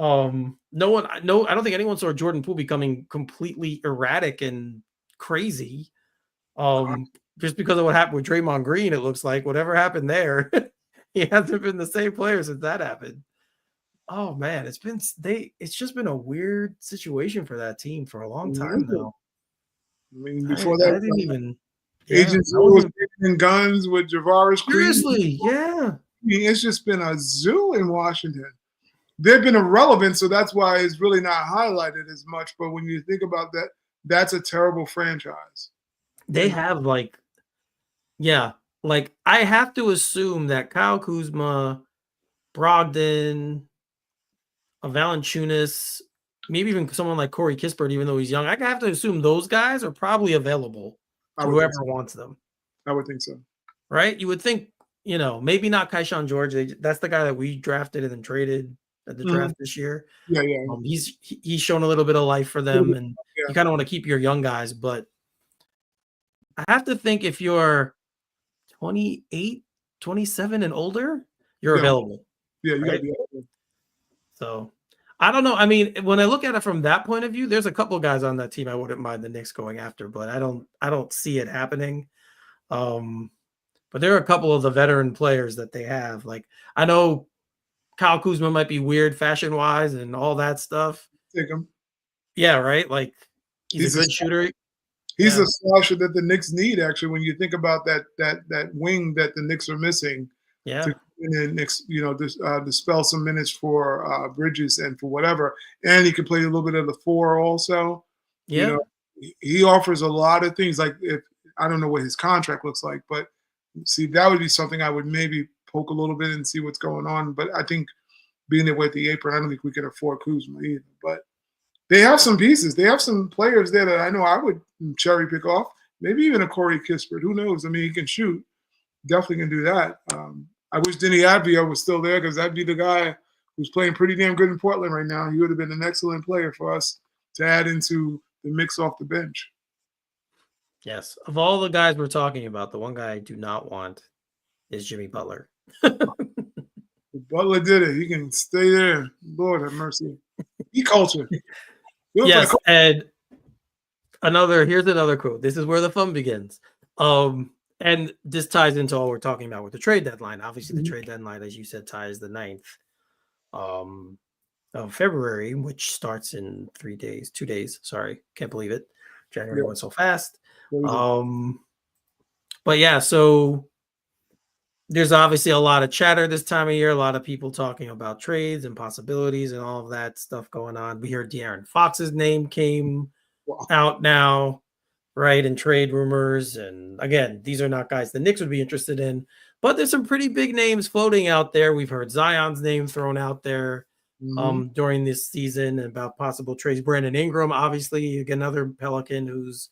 I don't think anyone saw Jordan Poole becoming completely erratic and crazy. Just because of what happened with Draymond Green, it looks like whatever happened there, he hasn't been the same player since that happened. Oh man, it's just been a weird situation for that team for a long time now. I mean, before that, I didn't even. Agents was taking guns with Javaris Creed. Seriously, yeah. I mean, it's just been a zoo in Washington. they've been irrelevant, so that's why it's really not highlighted as much. But when you think about that, that's a terrible franchise. They have like, yeah, like I have to assume that Kyle Kuzma, Brogdon, Valanciunas, maybe even someone like Corey Kispert, even though he's young, I have to assume those guys are probably available I to would think whoever so. wants them, I would think so. right? You would think, maybe not Kaishan George. That's the guy that we drafted and then traded at the Mhm. draft this year. Yeah, yeah, He's shown a little bit of life for them, and yeah, you kind of want to keep your young guys. But I have to think if you're 28, 27 and older, you're yeah, available, yeah. You got to right? be out there. So I don't know. I mean, when I look at it from that point of view, there's a couple of guys on that team I wouldn't mind the Knicks going after, but I don't see it happening. Um, but there are a couple of the veteran players that they have. Like I know Kyle Kuzma might be weird fashion wise and all that stuff. Take him. Yeah, right. Like he's a He's a good shooter. he's Yeah, a slasher that the Knicks need. Actually, when you think about that wing that the Knicks are missing to yeah, come in and dispel some minutes for Bridges and for whatever, and he can play a little bit of the four also. You yeah. know, he offers a lot of things. Like if I don't know what his contract looks like, but see that would be something I would maybe poke a little bit and see what's going on. But I think being there with the apron, I don't think we can afford Kuzma either. But they have some pieces. They have some players there that I know I would cherry pick off. Maybe even a Corey Kispert. Who knows? I mean, he can shoot. Definitely can do that. I wish Denny Advia was still there because that'd be the guy who's playing pretty damn good in Portland right now. He would have been an excellent player for us to add into the mix off the bench. Yes. Of all the guys we're talking about, the one guy I do not want is Jimmy Butler. Butler did it. He can stay there. Lord have mercy. He culture. Yes, and here's another quote. This is where the fun begins. And this ties into all we're talking about with the trade deadline. Obviously, the trade deadline, as you said, ties the 9th of February, which starts in 2 days. Sorry, can't believe it. January Yeah, went so fast. crazy. But yeah, so there's obviously a lot of chatter this time of year, a lot of people talking about trades and possibilities and all of that stuff going on. We heard De'Aaron Fox's name came Wow. out now, right? And trade rumors. And again, these are not guys the Knicks would be interested in, but there's some pretty big names floating out there. We've heard Zion's name thrown out there during this season about possible trades. Brandon Ingram, obviously, another Pelican who's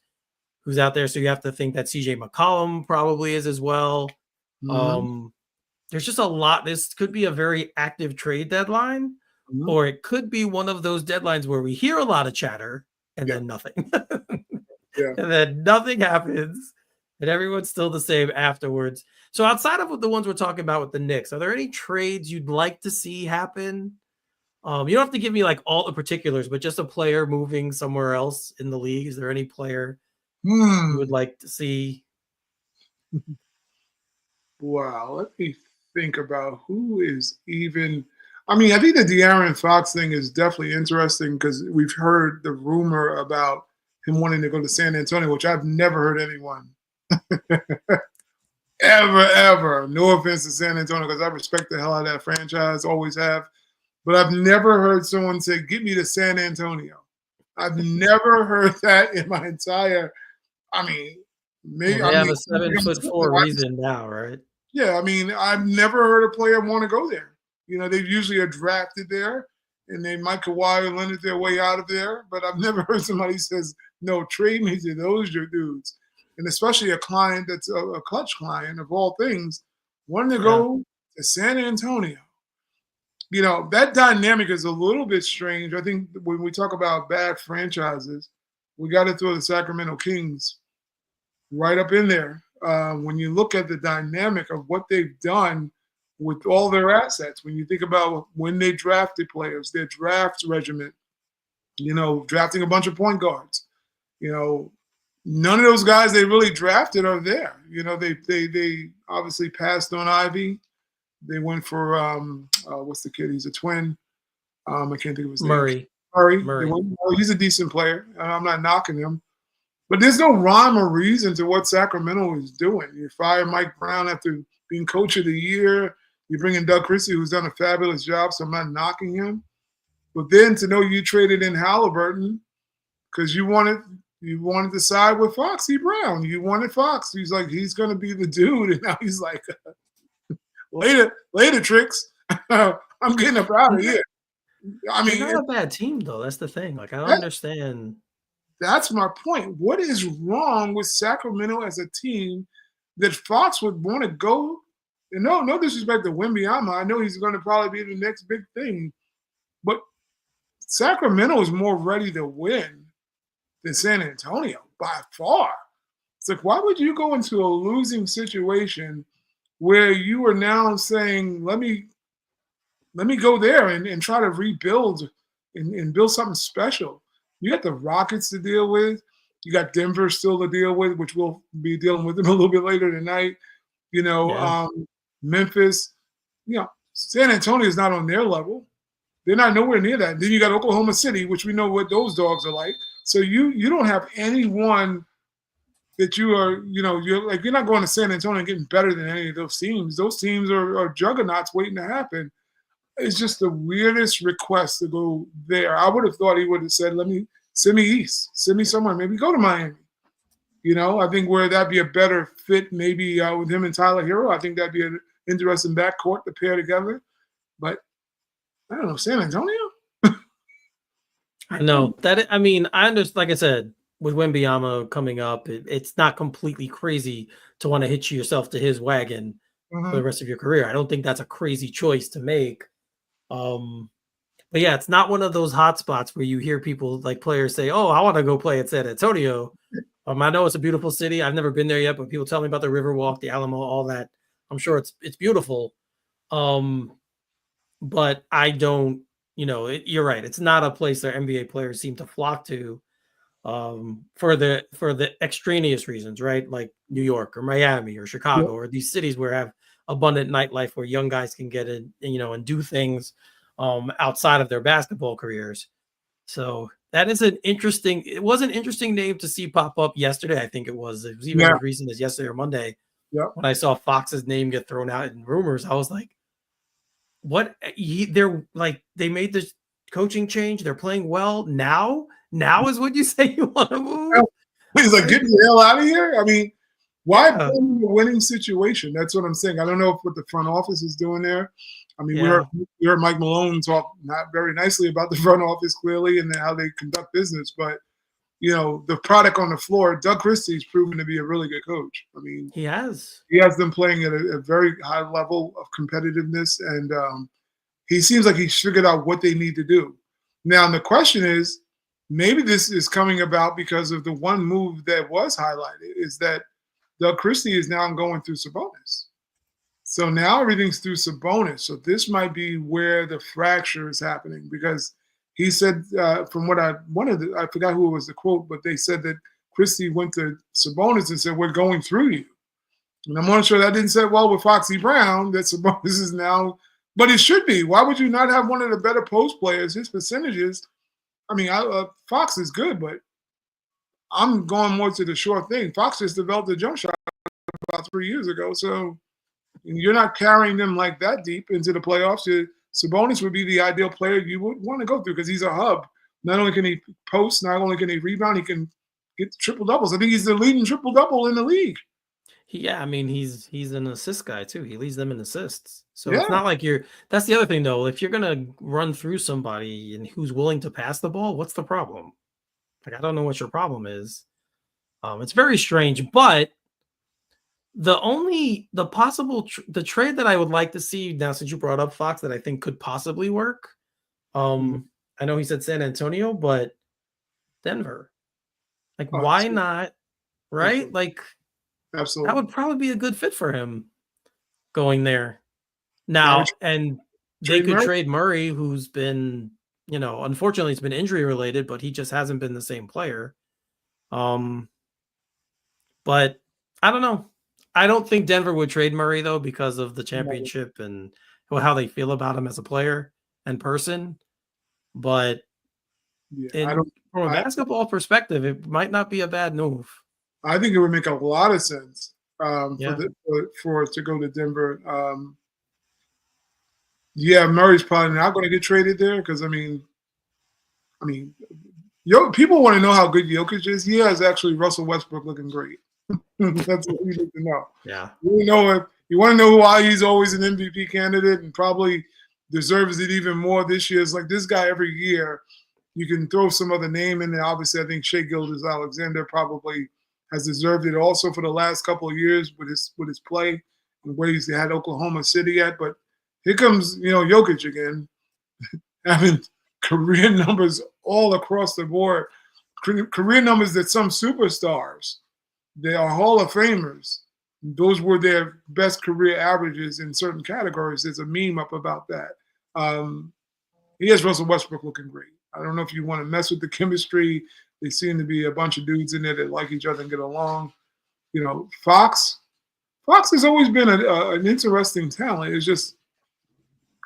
out there. So you have to think that CJ McCollum probably is as well. There's just a lot. This could be a very active trade deadline, or it could be one of those deadlines where we hear a lot of chatter and then nothing. Yeah. And then nothing happens, and everyone's still the same afterwards. So outside of the ones we're talking about with the Knicks, are there any trades you'd like to see happen? You don't have to give me like all the particulars, but just a player moving somewhere else in the league. Is there any player you would like to see? Wow, let me think about who is even. I mean, I think the De'Aaron Fox thing is definitely interesting because we've heard the rumor about him wanting to go to San Antonio, which I've never heard anyone ever. No offense to San Antonio, because I respect the hell out of that franchise, always have. But I've never heard someone say, "Get me to San Antonio." I've never heard that in my entire. I mean, maybe Well, they I have mean, a 7'4" reason now, right? yeah, I mean, I've never heard a player want to go there. You know, they usually are drafted there, and they might Kawhi Leonard their way out of there. But I've never heard somebody says, "No, trade me to those your dudes," and especially a client that's a clutch client of all things, wanting to Yeah. go to San Antonio. You know, that dynamic is a little bit strange. I think when we talk about bad franchises, we got to throw the Sacramento Kings right up in there. When you look at the dynamic of what they've done with all their assets, when you think about when they drafted players, their draft regiment, you know, drafting a bunch of point guards, you know, none of those guys they really drafted are there. You know, they obviously passed on Ivy. They went for what's the kid? He's a twin. I can't think of his name. Murray. Murray. He's a decent player. I'm not knocking him. But there's no rhyme or reason to what Sacramento is doing. You fire Mike Brown after being coach of the year. You bring in Doug Christie, who's done a fabulous job, so I'm not knocking him. But then to know you traded in Halliburton because you wanted to side with Foxy Brown. You wanted Fox. He's like, he's going to be the dude. And now he's like, later, tricks. I'm getting up out of here. I They're mean, not a bad team, though. That's the thing. Like, I don't that, understand. that's my point. What is wrong with Sacramento as a team that Fox would want to go? And no disrespect to Wembyama. I know he's going to probably be the next big thing. But Sacramento is more ready to win than San Antonio by far. It's like, why would you go into a losing situation where you are now saying, let me go there and try to rebuild and build something special? You got the Rockets to deal with. You got Denver still to deal with, which we'll be dealing with them a little bit later tonight. Yeah. Memphis. San Antonio is not on their level. They're not nowhere near that. Then you got Oklahoma City, which we know what those dogs are like. So you don't have anyone that you're not going to San Antonio and getting better than any of those teams. Those teams are juggernauts waiting to happen. It's just the weirdest request to go there. I would have thought he would have said, send me east, send me somewhere, maybe go to Miami. I think where that'd be a better fit, maybe with him and Tyler Hero. I think that'd be an interesting backcourt to pair together. But I don't know, San Antonio? I know that. I mean, I understand. Like I said, with Wembyama coming up, it's not completely crazy to want to hitch yourself to his wagon for the rest of your career. I don't think that's a crazy choice to make. But yeah, it's not one of those hot spots where you hear people like players say, "Oh, I want to go play at San Antonio." I know it's a beautiful city. I've never been there yet, but people tell me about the Riverwalk, the Alamo, all that. I'm sure it's beautiful. But I don't. You're right. It's not a place that NBA players seem to flock to for the extraneous reasons, right? Like New York or Miami or Chicago or these cities where have abundant nightlife where young guys can get in, and do things outside of their basketball careers. So that is it was an interesting name to see pop up yesterday. I think it was even as recent as yesterday or Monday. Yeah. When I saw Fox's name get thrown out in rumors, I was like, what? They made this coaching change. They're playing well now. Now is what you say you want to move? He's like, get the hell out of here. I mean, why play in a winning situation? That's what I'm saying. I don't know what the front office is doing there. I mean, we heard Mike Malone talk not very nicely about the front office clearly and how they conduct business, but the product on the floor, Doug Christie's proven to be a really good coach. I mean, he has them playing at a very high level of competitiveness, and he seems like he's figured out what they need to do. Now, the question is, maybe this is coming about because of the one move that was highlighted, is that Doug Christie is now going through Sabonis. So now everything's through Sabonis. So this might be where the fracture is happening, because he said, from what I forgot who was the quote, but they said that Christie went to Sabonis and said, "We're going through you." And I'm not sure that didn't sit well with Foxy Brown, that Sabonis is now, but it should be. Why would you not have one of the better post players? His percentages, I mean, Fox is good, but I'm going more to the short thing. Fox just developed a jump shot about 3 years ago, so you're not carrying them like that deep into the playoffs. Sabonis would be the ideal player you would want to go through because he's a hub. Not only can he post, not only can he rebound, he can get triple doubles. I think he's the leading triple double in the league. Yeah, I mean, he's an assist guy too. He leads them in assists. So it's not like that's the other thing though. If you're gonna run through somebody and who's willing to pass the ball, what's the problem? Like, I don't know what your problem is. It's very strange, but the possible the trade that I would like to see now, since you brought up Fox, that I think could possibly work. I know he said San Antonio, but Denver. Like, why not? Right? Absolutely. Like, Absolutely. that would probably be a good fit for him going there. Now, and they could trade Murray, who's been, unfortunately it's been injury related, but he just hasn't been the same player. But I don't know. I don't think Denver would trade Murray though, because of the championship and how they feel about him as a player and person. But from a basketball perspective, it might not be a bad move. I think it would make a lot of sense for it to go to Denver. Yeah, Murray's probably not going to get traded there because I mean, people want to know how good Jokic is. He has actually Russell Westbrook looking great. That's what we need to know. Yeah. You want to know why he's always an MVP candidate and probably deserves it even more this year. It's like this guy every year. You can throw some other name in there. Obviously, I think Shea Gilgeous-Alexander probably has deserved it also for the last couple of years with his play and where he's had Oklahoma City at. But here comes Jokic again, having career numbers all across the board, career numbers that some superstars, they are Hall of Famers. Those were their best career averages in certain categories. There's a meme up about that. He has Russell Westbrook looking great. I don't know if you want to mess with the chemistry. They seem to be a bunch of dudes in there that like each other and get along. Fox has always been an interesting talent. It's just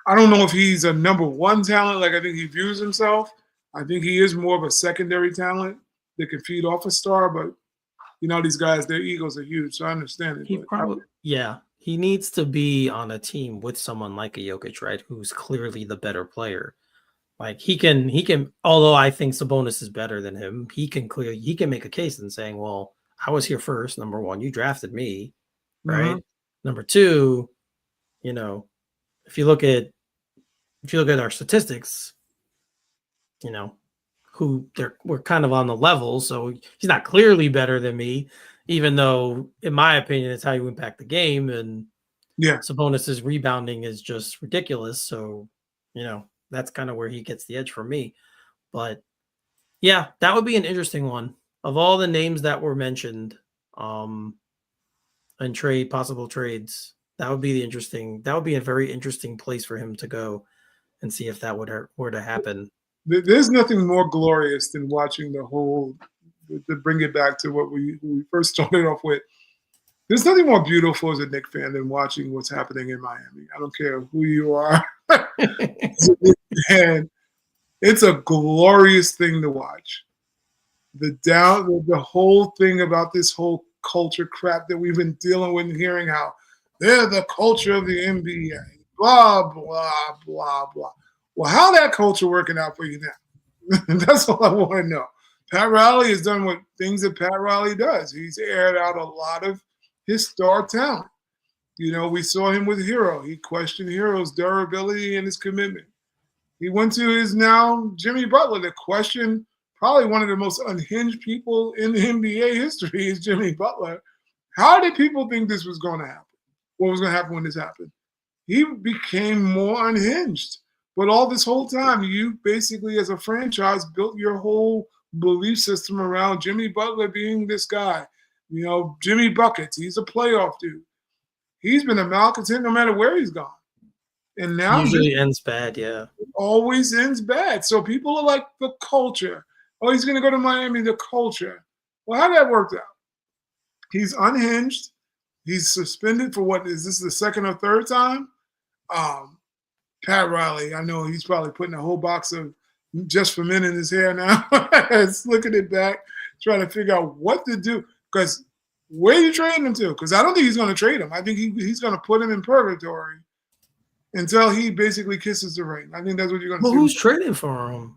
I don't know if he's a number one talent like I think he views himself. I think he is more of a secondary talent that can feed off a star, but these guys, their egos are huge, so I understand it. He probably, yeah, he needs to be on a team with someone like a Jokic, right? Who's clearly the better player. Like he can. Although I think Sabonis is better than him, he can make a case in saying, "Well, I was here first. Number one, you drafted me, right? Number two, if you look at our statistics, we're kind of on the level. So he's not clearly better than me, even though, in my opinion, it's how you impact the game. And Sabonis's rebounding is just ridiculous. So, that's kind of where he gets the edge for me. But yeah, that would be an interesting one. Of all the names that were mentioned, and possible trades, that would be a very interesting place for him to go and see if that were to happen. There's nothing more glorious than watching to bring it back to what we first started off with. There's nothing more beautiful as a Knicks fan than watching what's happening in Miami. I don't care who you are. And it's a glorious thing to watch. The whole thing about this whole culture crap that we've been dealing with and hearing how they're the culture of the NBA, blah, blah, blah, blah. Well, how that culture working out for you now? That's all I want to know. Pat Riley has done things that Pat Riley does. He's aired out a lot of his star talent. We saw him with Hero. He questioned Hero's durability and his commitment. He went to his now Jimmy Butler to question probably one of the most unhinged people in the NBA history is Jimmy Butler. How did people think this was going to happen? What was going to happen when this happened? He became more unhinged. But all this whole time, you basically, as a franchise, built your whole belief system around Jimmy Butler being this guy. Jimmy Buckets, he's a playoff dude. He's been a malcontent no matter where he's gone. And now usually ends bad, yeah. Always ends bad. So people are like, the culture. Oh, he's going to go to Miami, the culture. Well, how did that work out? He's unhinged. He's suspended for what is this the second or third time? Pat Riley, I know he's probably putting a whole box of Just for Men in his hair now. Looking it back, trying to figure out what to do. Because where are you trading him to? Because I don't think he's going to trade him. I think he's going to put him in purgatory until he basically kisses the ring. I think that's what you're going to see. Well, who's trading for him?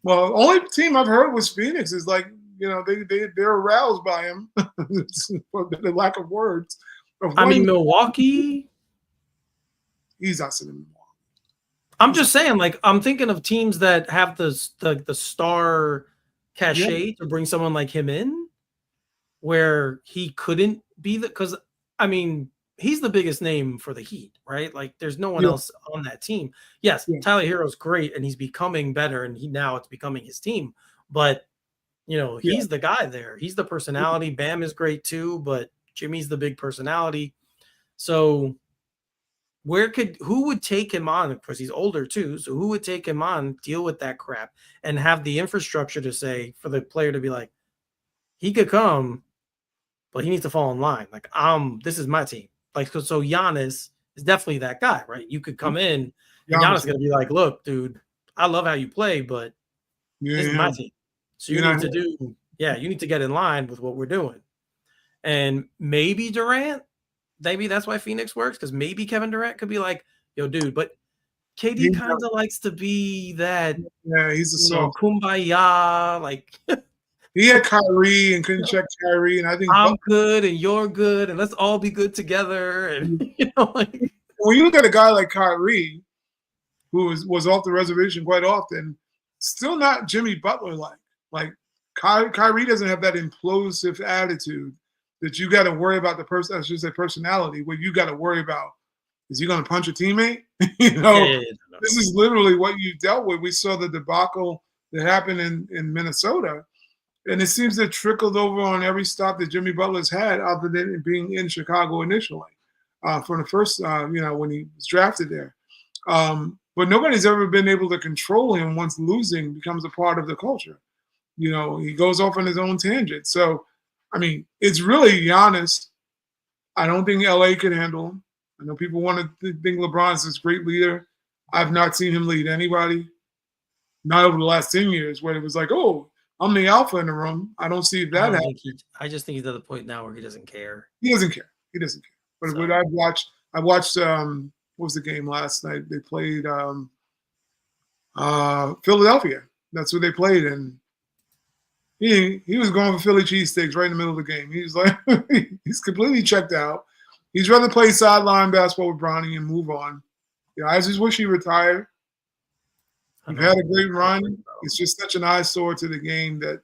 Well, the only team I've heard was Phoenix. Is like, they're aroused by him for the lack of words. Milwaukee. He's not sitting in Milwaukee. I'm just saying, like, I'm thinking of teams that have the star cachet to bring someone like him in, where he couldn't be because he's the biggest name for the Heat, right? Like, there's no one else on that team. Yes, Tyler Hero's great, and he's becoming better, and now it's becoming his team. But he's the guy there. He's the personality. Bam is great too, but Jimmy's the big personality. So who would take him on? Because he's older too. So who would take him on, deal with that crap, and have the infrastructure to say for the player to be like, he could come, but he needs to fall in line. Like, this is my team. Like, so Giannis is definitely that guy, right? You could come in, and Giannis is gonna be like, look, dude, I love how you play, but this is my team. So you need to get in line with what we're doing. And maybe Durant, maybe that's why Phoenix works, because maybe Kevin Durant could be like, yo, dude. But KD He, kind of likes to be that, yeah, he's a soft. kumbaya, like He had Kyrie and couldn't check Kyrie, and I think I'm good and you're good and let's all be good together. And like when you look at a guy like Kyrie, who was off the reservation quite often, still not Jimmy Butler like. Like Kyrie doesn't have that implosive attitude that you got to worry about the person. I should say personality. Where you got to worry about, is he going to punch a teammate? yeah. This is literally what you dealt with. We saw the debacle that happened in Minnesota, and it seems to trickled over on every stop that Jimmy Butler's had, other than being in Chicago initially, from the first, when he was drafted there. But nobody's ever been able to control him once losing becomes a part of the culture. He goes off on his own tangent. So, I mean, it's really Giannis. I don't think LA can handle him. I know people want to think LeBron's this great leader. I've not seen him lead anybody, not over the last 10 years, where it was like, oh, I'm the alpha in the room. I don't see that happening. I just think he's at the point now where he doesn't care. He doesn't care. But So. what I watched what was the game last night? They played Philadelphia. That's what they played, and he was going for Philly cheesesteaks right in the middle of the game. He's like, he's completely checked out. He's rather play sideline basketball with Bronny and move on. I just wish he retired. You've had a great run. It's just such an eyesore to the game that,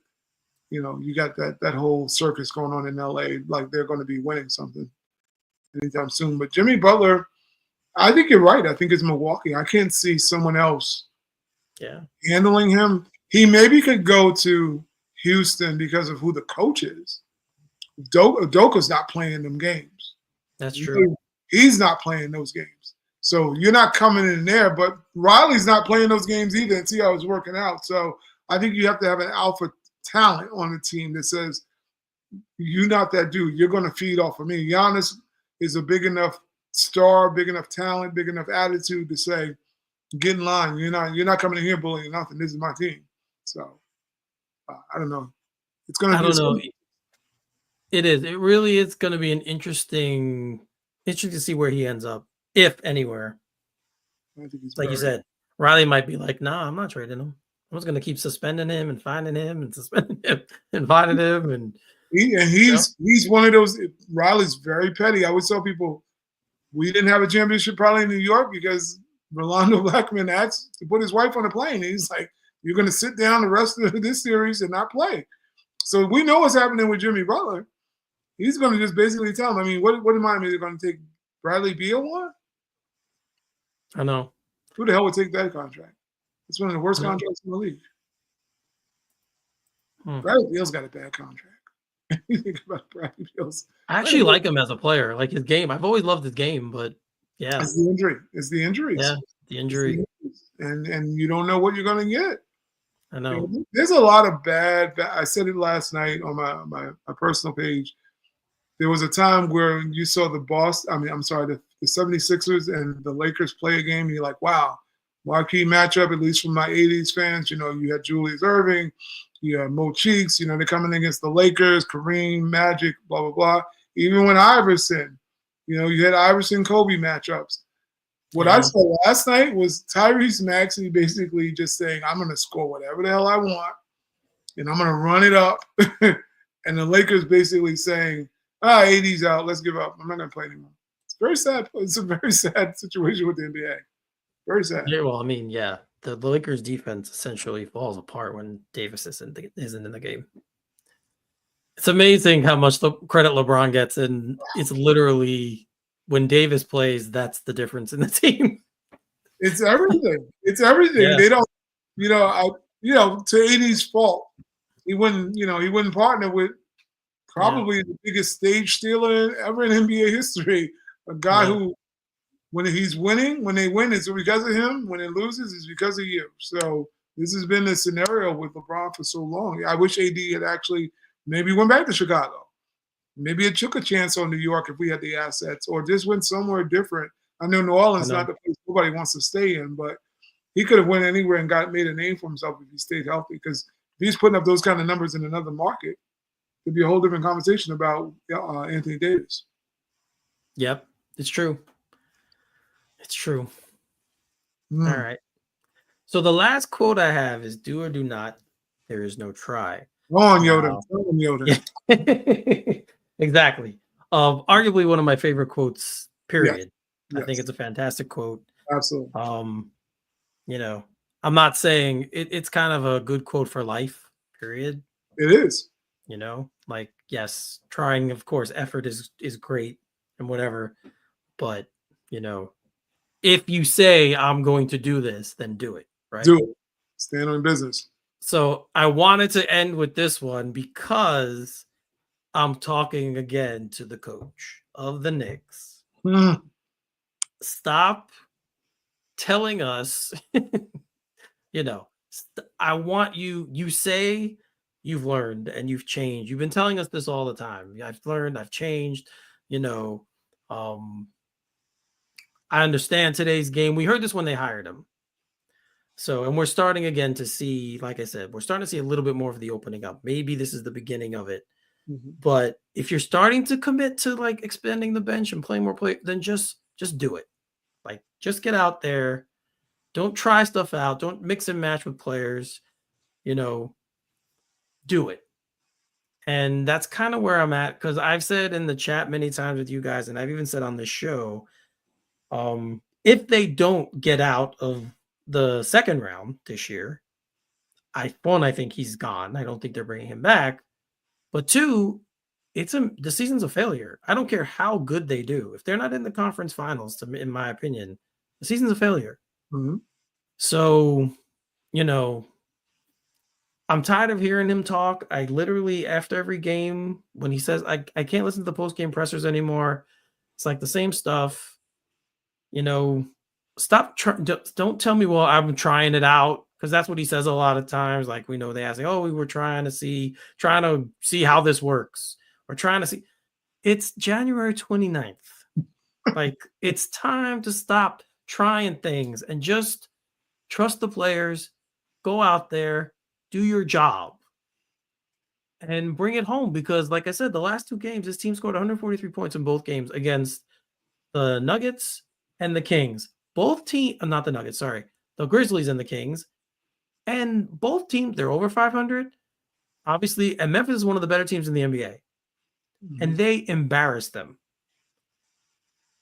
you got that whole circus going on in LA, like they're going to be winning something anytime soon. But Jimmy Butler, I think you're right. I think it's Milwaukee. I can't see someone else handling him. He maybe could go to Houston because of who the coach is. Udoka's not playing them games. That's true. He's not playing those games. So you're not coming in there, but Riley's not playing those games either and see how it's working out. So I think you have to have an alpha talent on the team that says, you're not that dude. You're going to feed off of me. Giannis is a big enough star, big enough talent, big enough attitude to say, get in line. You're not coming in here bullying nothing. This is my team. So I don't know. It's going to be. I don't know. It is. It really is going to be an interesting to see where he ends up, if anywhere. Like you said, Riley might be like, nah, I'm not trading him. I'm just going to keep suspending him and finding him and suspending him and finding him. And he's one of those. Riley's very petty. I would tell people, we didn't have a championship probably in New York because Rolando Blackman asked to put his wife on a plane. He's like, you're going to sit down the rest of this series and not play. So we know what's happening with Jimmy Butler. He's going to just basically tell him. I mean, what in Miami they're going to take Bradley Beal on? I know. Who the hell would take that contract? It's one of the worst contracts in the league. Bradley Beal's got a bad contract. You think about Bradley Beal's. I actually like him as a player, like his game. I've always loved his game, but yeah. It's the injury. It's the injuries. Yeah, the injury. And you don't know what you're going to get. I know. There's a lot of bad. I said it last night on my personal page. There was a time where you saw the 76ers and the Lakers play a game, and you're like, wow, marquee matchup, at least from my 80s fans. You had Julius Erving, you had Mo Cheeks, they're coming against the Lakers, Kareem, Magic, blah, blah, blah. Even when Iverson, you had Iverson-Kobe matchups. What I saw last night was Tyrese Maxey basically just saying, I'm going to score whatever the hell I want, and I'm going to run it up. And the Lakers basically saying, AD's out, let's give up. I'm not going to play anymore. It's very sad. It's a very sad situation with the NBA. Very sad. Yeah, well, I mean, yeah. The Lakers defense essentially falls apart when Davis isn't in the game. It's amazing how much credit LeBron gets, and it's literally when Davis plays, that's the difference in the team. It's everything. It's everything. Yeah. They don't, to AD's fault, he wouldn't partner with probably the biggest stage stealer ever in NBA history. A guy who, when he's winning, when they win, it's because of him. When it loses, it's because of you. So this has been the scenario with LeBron for so long. I wish AD had actually maybe went back to Chicago. Maybe it took a chance on New York if we had the assets, or just went somewhere different. I know New Orleans is not the place nobody wants to stay in, but he could have went anywhere and made a name for himself if he stayed healthy. Because if he's putting up those kind of numbers in another market, it'd be a whole different conversation about Anthony Davis. Yep, it's true. It's true. All Mm. right. So the last quote I have is "Do or do not. There is no try." Go on, Yoda. Now, Go on, Yoda. yeah, exactly. Arguably one of my favorite quotes. Yes. Period. I think Yes. it's a fantastic quote. Absolutely. Um, you know, I'm not saying it's kind of a good quote for life. Period. It is. Like yes, trying, of course, effort is great and whatever, but you know, if you say I'm going to do this, then do it, right? Do it. Stand on business. So I wanted to end with this one because I'm talking again to the coach of the Knicks. Mm. Stop telling us, I want you say you've learned and you've changed. You've been telling us this all the time. I've learned, I've changed, you know. Um, I understand today's game. We heard this when they hired him. So, and we're starting again to see, like I said, we're starting to see a little bit more of the opening up. Maybe this is the beginning of it. Mhm. But if you're starting to commit to like expanding the bench and playing more play, then just do it. Like just get out there. Don't try stuff out. Don't mix and match with players. You know, do it. And that's kind of where I'm at because I've said in the chat many times with you guys, and I've even said on this show, if they don't get out of the second round this year, I think he's gone. I don't think they're bringing him back. But two, the season's a failure. I don't care how good they do. If they're not in the conference finals, in my opinion, the season's a failure. Mhm. So, you know, I'm tired of hearing him talk. I literally, after every game, when he says, I can't listen to the post game pressers anymore. It's like the same stuff. You know, don't tell me, well, I'm trying it out. Because that's what he says a lot of times. Like we know they ask, oh, we were trying to see how this works. We're trying to see. It's January 29th. Like it's time to stop trying things and just trust the players, go out there, do your job, and bring it home. Because, like I said, the last two games, this team scored 143 points in both games against the Nuggets and the Kings. Both team, not the Nuggets, sorry, the Grizzlies and the Kings, and both teams they're over 500. Obviously, and Memphis is one of the better teams in the NBA, and Mhm. they embarrassed them.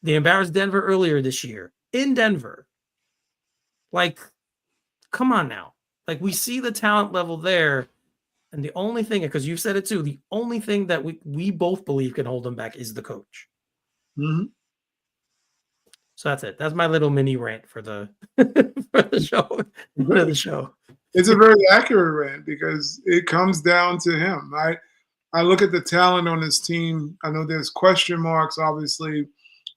They embarrassed Denver earlier this year in Denver. Like, come on now. Like, we see the talent level there. And the only thing, because you've said it too, the only thing that we both believe can hold them back is the coach. Mhm. So that's it. That's my little mini rant for the for the show. For the show. It's a very accurate rant because it comes down to him. I look at the talent on his team. I know there's question marks, obviously,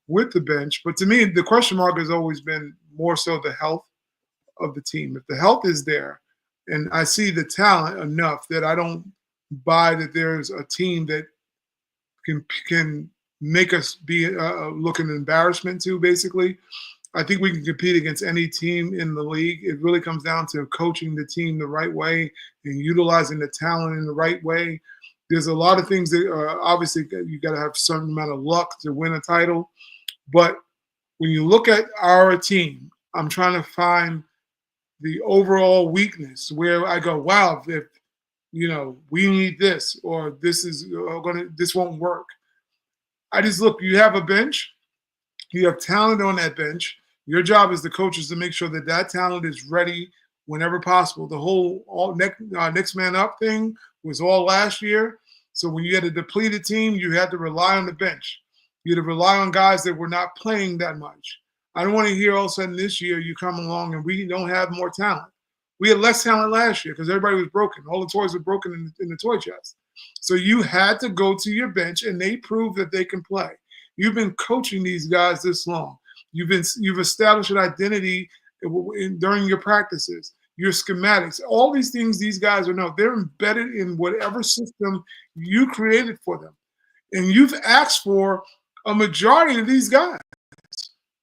with the bench, but to me, the question mark has always been more so the health of the team. If the health is there, and I see the talent enough that I don't buy that there's a team that can make us be look an embarrassment to. Basically, I think we can compete against any team in the league. It really comes down to coaching the team the right way and utilizing the talent in the right way. There's a lot of things that obviously you got to have a certain amount of luck to win a title, but when you look at our team, I'm trying to find the overall weakness where I go, wow, if we need this or this is this won't work. I just look, you have a bench, you have talent on that bench. Your job as the coach is to make sure that that talent is ready whenever possible. The whole next man up thing was all last year. So when you had a depleted team, you had to rely on the bench. You had to rely on guys that were not playing that much. I don't want to hear all of a sudden this year you come along and we don't have more talent. We had less talent last year because everybody was broken. All the toys were broken in the toy chest. So you had to go to your bench and they proved that they can play. You've been coaching these guys this long. You've established an identity during your practices, your schematics, all these things these guys are know. They're embedded in whatever system you created for them. And you've asked for a majority of these guys.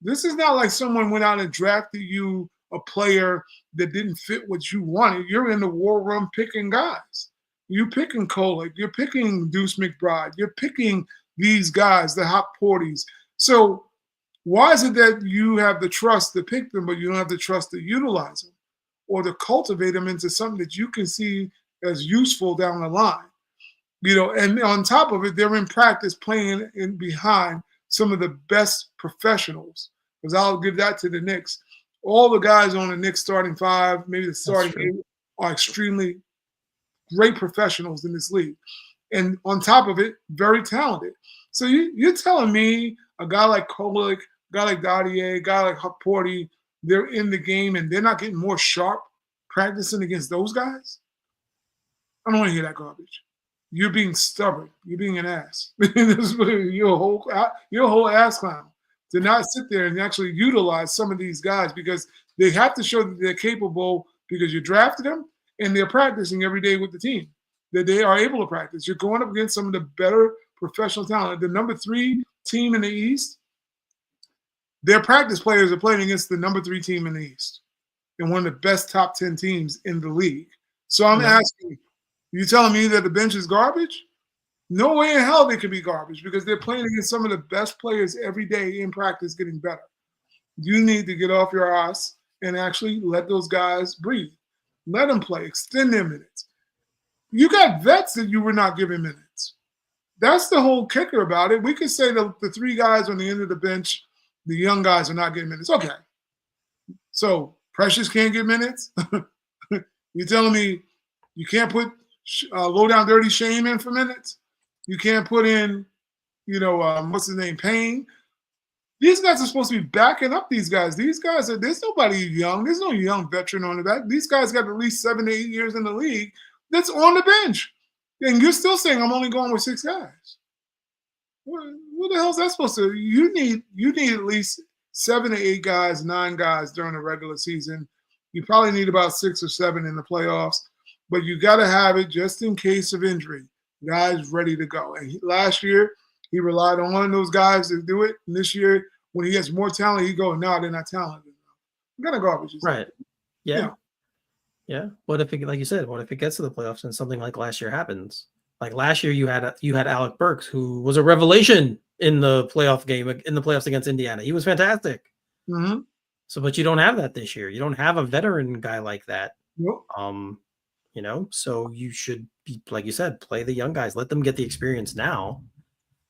This is not like someone went out and drafted you a player that didn't fit what you wanted. You're in the war room picking guys. You're picking Kolek. You're picking Deuce McBride. You're picking these guys, the hot porties. So Why is it that you have the trust to pick them, but you don't have the trust to utilize them or to cultivate them into something that you can see as useful down the line? And on top of it, they're in practice playing in behind some of the best professionals. Because I'll give that to the Knicks. All the guys on the Knicks starting five, maybe the That's starting true. eight, are extremely great professionals in this league. And on top of it, very talented. So you're telling me a guy like Kolek, a guy like Dadier, a guy like Porty, they're in the game and they're not getting more sharp practicing against those guys? I don't want to hear that garbage. You're being stubborn. You're being an ass. you're a whole ass clown to not sit there and actually utilize some of these guys because they have to show that they're capable because you drafted them and they're practicing every day with the team. That they are able to practice. You're going up against some of the better professional talent. The number 3 team in the East, their practice players are playing against the number 3 team in the East and one of the best top 10 teams in the league. So I'm asking, you telling me that the bench is garbage? No way in hell they could be garbage because they're playing against some of the best players every day in practice getting better. You need to get off your ass and actually let those guys breathe. Let them play. Extend their minutes. You got vets that you were not giving minutes. That's the whole kicker about it. We could say that the 3 guys on the end of the bench, the young guys are not getting minutes. Okay. So Precious can't get minutes? You telling me you can't put low down dirty Shame in for minutes? You can't put in, what's his name, Payne? These guys are supposed to be backing up these guys. These guys there's nobody young. There's no young veteran on the back. These guys got at least 7 to 8 years in the league that's on the bench. And you're still saying I'm only going with 6 guys. What the hell is that supposed to? You need at least 7 to 8 guys, 9 guys during the regular season. You probably need about 6 or 7 in the playoffs, but you got to have it just in case of injury. Guys ready to go. And last year, he relied on one of those guys to do it. And this year, when he has more talent, he goes, no, they're not talented enough. What kind of garbage is Right. that? Yeah. Yeah. What if it, like you said, what if it gets to the playoffs and something like last year happens? Like last year, you had Alec Burks, who was a revelation in the playoff game, in the playoffs against Indiana. He was fantastic. Mm-hmm. So, but you don't have that this year. You don't have a veteran guy like that. Nope. So you should be, like you said, play the young guys. Let them get the experience now,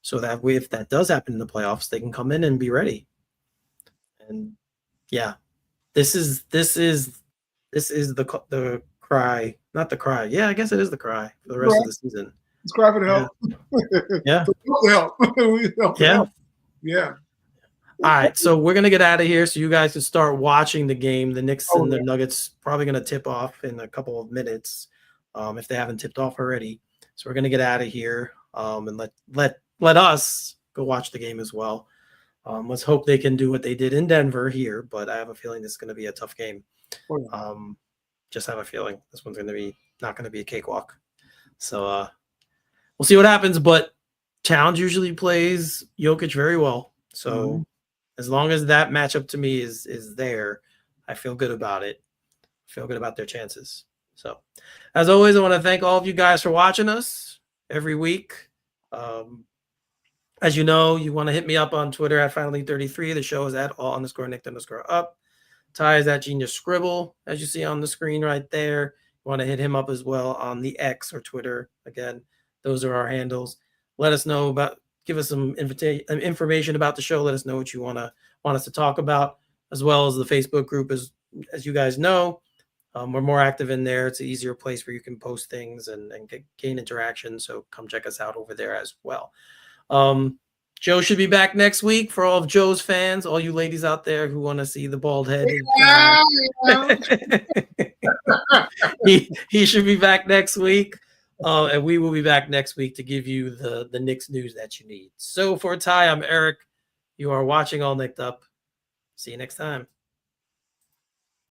so that way, if that does happen in the playoffs, they can come in and be ready. And yeah, this is the cry, not the cry. Yeah, I guess it is the cry for the rest of the season. It's cry for the help. Yeah. Help. Yeah. Yeah. All right, so we're gonna get out of here so you guys can start watching the game. The Knicks and the Nuggets probably gonna tip off in a couple of minutes, if they haven't tipped off already. So we're gonna get out of here and let us go watch the game as well. Let's hope they can do what they did in Denver here, but I have a feeling this is gonna be a tough game. Just have a feeling this one's not gonna be a cakewalk. So we'll see what happens. But Towns usually plays Jokic very well, so. As long as that matchup to me is there, I feel good about it. I feel good about their chances. So, as always, I want to thank all of you guys for watching us every week. As you know, you want to hit me up on Twitter at Finally33. The show is at all_Knicked_up. Ty is at Genius Scribble, as you see on the screen right there. You want to hit him up as well on the X or Twitter. Again, those are our handles. Let us know give us some information about the show. Let us know what you want us to talk about, as well as the Facebook group. As you guys know, we're more active in there. It's an easier place where you can post things and gain interaction. So come check us out over there as well. Joe should be back next week for all of Joe's fans, all you ladies out there who want to see the bald headed guy. He should be back next week. And we will be back next week to give you the Knicks news that you need. So for Ty, I'm Eric. You are watching All Knicked Up. See you next time.